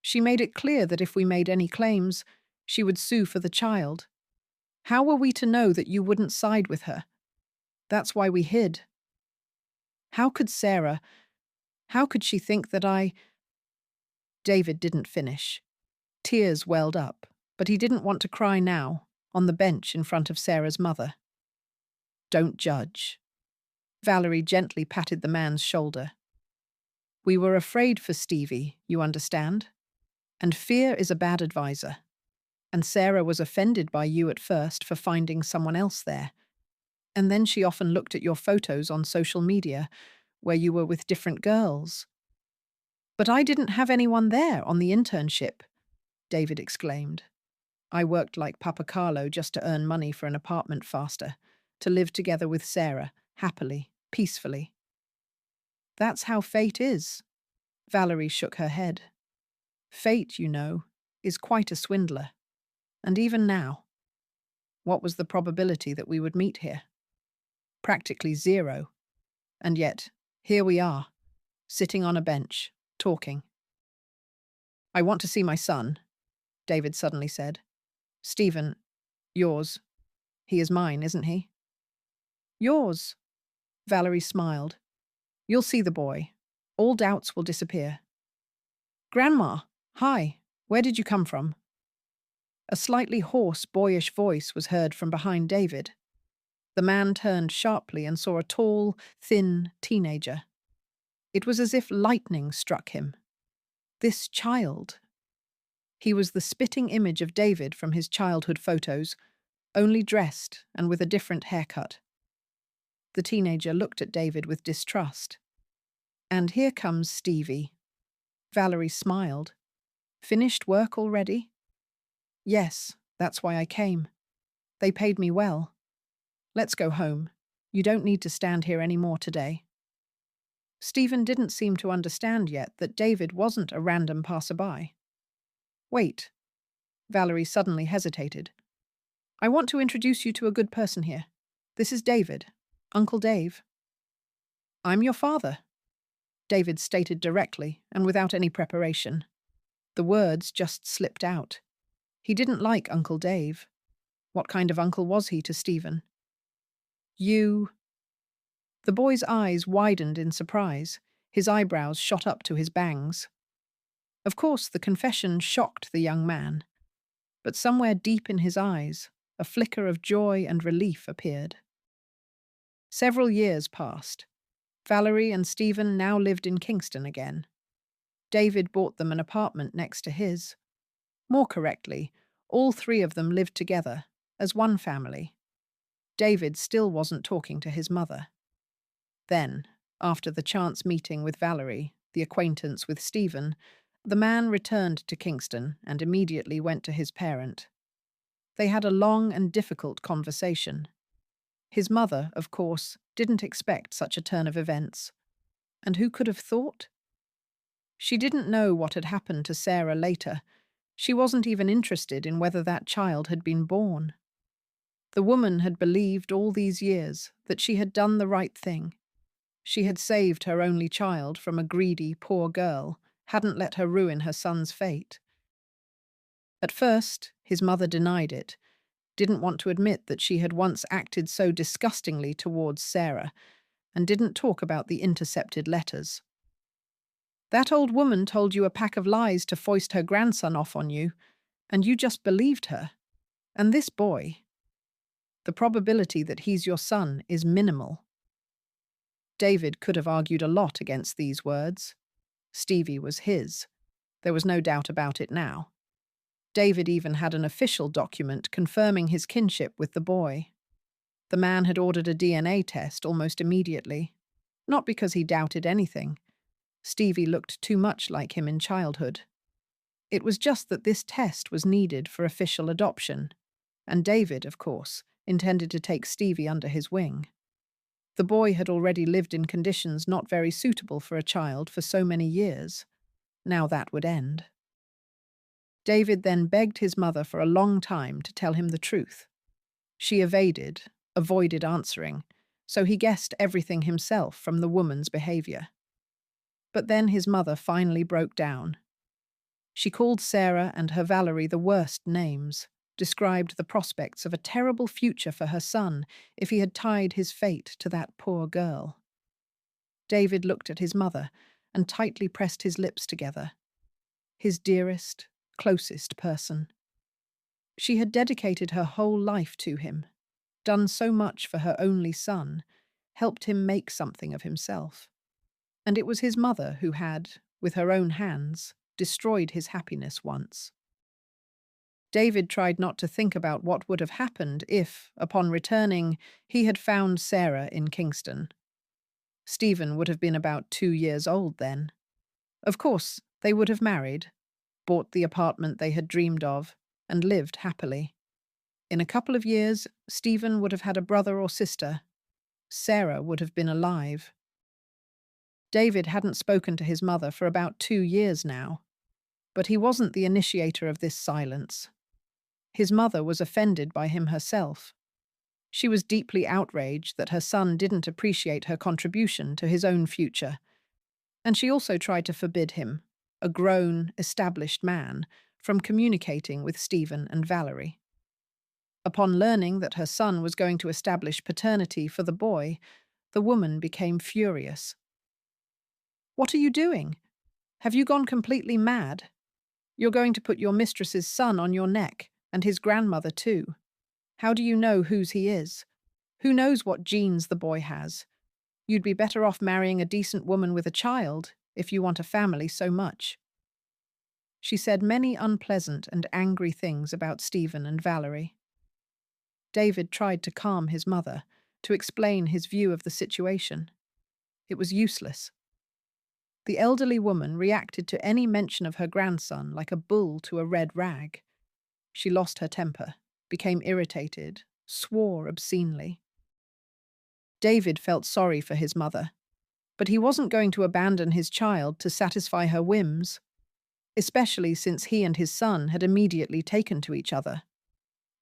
she made it clear that if we made any claims, she would sue for the child. How were we to know that you wouldn't side with her? That's why we hid. How could she think that I… David didn't finish. Tears welled up, but he didn't want to cry now, on the bench in front of Sarah's mother. Don't judge. Valerie gently patted the man's shoulder. We were afraid for Stevie, you understand? And fear is a bad advisor. And Sarah was offended by you at first for finding someone else there. And then she often looked at your photos on social media, where you were with different girls. But I didn't have anyone there on the internship, David exclaimed. I worked like Papa Carlo just to earn money for an apartment faster, to live together with Sarah, happily, peacefully. That's how fate is. Valerie shook her head. Fate, you know, is quite a swindler. And even now, what was the probability that we would meet here? Practically zero. And yet, here we are, sitting on a bench, talking. I want to see my son, David suddenly said. Stephen, yours. He is mine, isn't he? Yours. Valerie smiled. You'll see the boy. All doubts will disappear. Grandma, hi, where did you come from? A slightly hoarse, boyish voice was heard from behind David. The man turned sharply and saw a tall, thin teenager. It was as if lightning struck him. This child. He was the spitting image of David from his childhood photos, only dressed and with a different haircut. The teenager looked at David with distrust. And here comes Stevie. Valerie smiled. Finished work already? Yes, that's why I came. They paid me well. Let's go home. You don't need to stand here any more today. Stephen didn't seem to understand yet that David wasn't a random passerby. Wait. Valerie suddenly hesitated. I want to introduce you to a good person here. This is David, Uncle Dave. I'm your father, David stated directly and without any preparation. The words just slipped out. He didn't like Uncle Dave. What kind of uncle was he to Stephen? You. The boy's eyes widened in surprise. His eyebrows shot up to his bangs. Of course, the confession shocked the young man. But somewhere deep in his eyes, a flicker of joy and relief appeared. Several years passed. Valerie and Stephen now lived in Kingston again. David bought them an apartment next to his. More correctly, all three of them lived together, as one family. David still wasn't talking to his mother. Then, after the chance meeting with Valerie, the acquaintance with Stephen, the man returned to Kingston and immediately went to his parent. They had a long and difficult conversation. His mother, of course, didn't expect such a turn of events. And who could have thought? She didn't know what had happened to Sarah later. She wasn't even interested in whether that child had been born. The woman had believed all these years that she had done the right thing. She had saved her only child from a greedy, poor girl, hadn't let her ruin her son's fate. At first, his mother denied it, didn't want to admit that she had once acted so disgustingly towards Sarah, and didn't talk about the intercepted letters. That old woman told you a pack of lies to foist her grandson off on you, and you just believed her. And this boy, the probability that he's your son is minimal. David could have argued a lot against these words. Stevie was his. There was no doubt about it now. David even had an official document confirming his kinship with the boy. The man had ordered a DNA test almost immediately, not because he doubted anything. Stevie looked too much like him in childhood. It was just that this test was needed for official adoption, and David, of course, intended to take Stevie under his wing. The boy had already lived in conditions not very suitable for a child for so many years. Now that would end. David then begged his mother for a long time to tell him the truth. She avoided answering, so he guessed everything himself from the woman's behavior. But then his mother finally broke down. She called Sarah and her Valerie the worst names, described the prospects of a terrible future for her son if he had tied his fate to that poor girl. David looked at his mother and tightly pressed his lips together. His dearest, closest person. She had dedicated her whole life to him, done so much for her only son, helped him make something of himself. And it was his mother who had, with her own hands, destroyed his happiness once. David tried not to think about what would have happened if, upon returning, he had found Sarah in Kingston. Stephen would have been about 2 years old then. Of course, they would have married, bought the apartment they had dreamed of, and lived happily. In a couple of years, Stephen would have had a brother or sister. Sarah would have been alive. David hadn't spoken to his mother for about 2 years now, but he wasn't the initiator of this silence. His mother was offended by him herself. She was deeply outraged that her son didn't appreciate her contribution to his own future, and she also tried to forbid him, a grown, established man, from communicating with Stephen and Valerie. Upon learning that her son was going to establish paternity for the boy, the woman became furious. "What are you doing? Have you gone completely mad? You're going to put your mistress's son on your neck, and his grandmother too. How do you know whose he is? Who knows what genes the boy has? You'd be better off marrying a decent woman with a child, if you want a family so much." She said many unpleasant and angry things about Stephen and Valerie. David tried to calm his mother, to explain his view of the situation. It was useless. The elderly woman reacted to any mention of her grandson like a bull to a red rag. She lost her temper, became irritated, swore obscenely. David felt sorry for his mother, but he wasn't going to abandon his child to satisfy her whims, especially since he and his son had immediately taken to each other.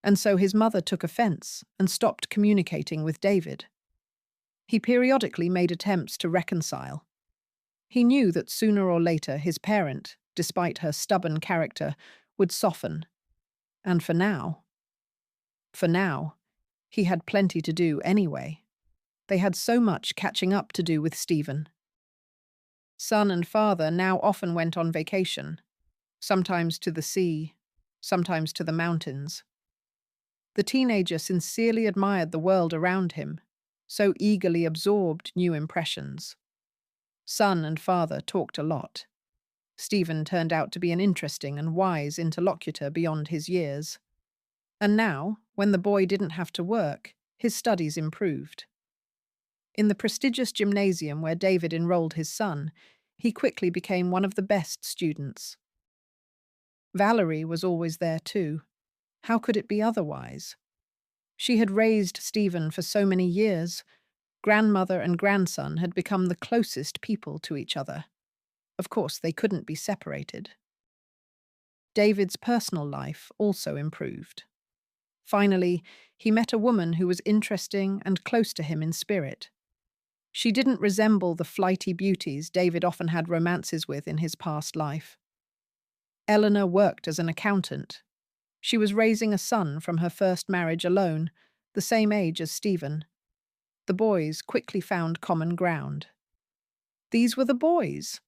And so his mother took offense and stopped communicating with David. He periodically made attempts to reconcile. He knew that sooner or later his parent, despite her stubborn character, would soften. And for now, he had plenty to do anyway. They had so much catching up to do with Stephen. Son and father now often went on vacation, sometimes to the sea, sometimes to the mountains. The teenager sincerely admired the world around him, so eagerly absorbed new impressions. Son and father talked a lot. Stephen turned out to be an interesting and wise interlocutor beyond his years. And now, when the boy didn't have to work, his studies improved. In the prestigious gymnasium where David enrolled his son, he quickly became one of the best students. Valerie was always there too. How could it be otherwise? She had raised Stephen for so many years. Grandmother and grandson had become the closest people to each other. Of course, they couldn't be separated. David's personal life also improved. Finally, he met a woman who was interesting and close to him in spirit. She didn't resemble the flighty beauties David often had romances with in his past life. Eleanor worked as an accountant. She was raising a son from her first marriage alone, the same age as Stephen. The boys quickly found common ground. These were the boys.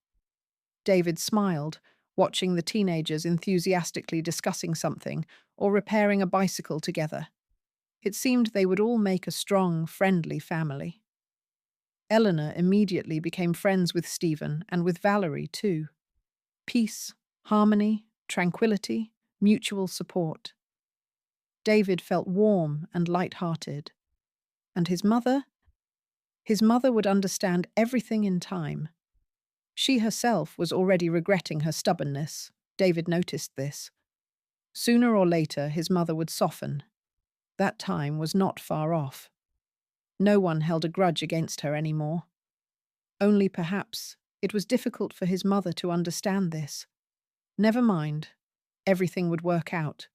David smiled, watching the teenagers enthusiastically discussing something or repairing a bicycle together. It seemed they would all make a strong, friendly family. Eleanor immediately became friends with Stephen and with Valerie too. Peace, harmony, tranquility, mutual support. David felt warm and light-hearted. And his mother? His mother would understand everything in time. She herself was already regretting her stubbornness. David noticed this. Sooner or later, his mother would soften. That time was not far off. No one held a grudge against her anymore. Only perhaps it was difficult for his mother to understand this. Never mind. Everything would work out.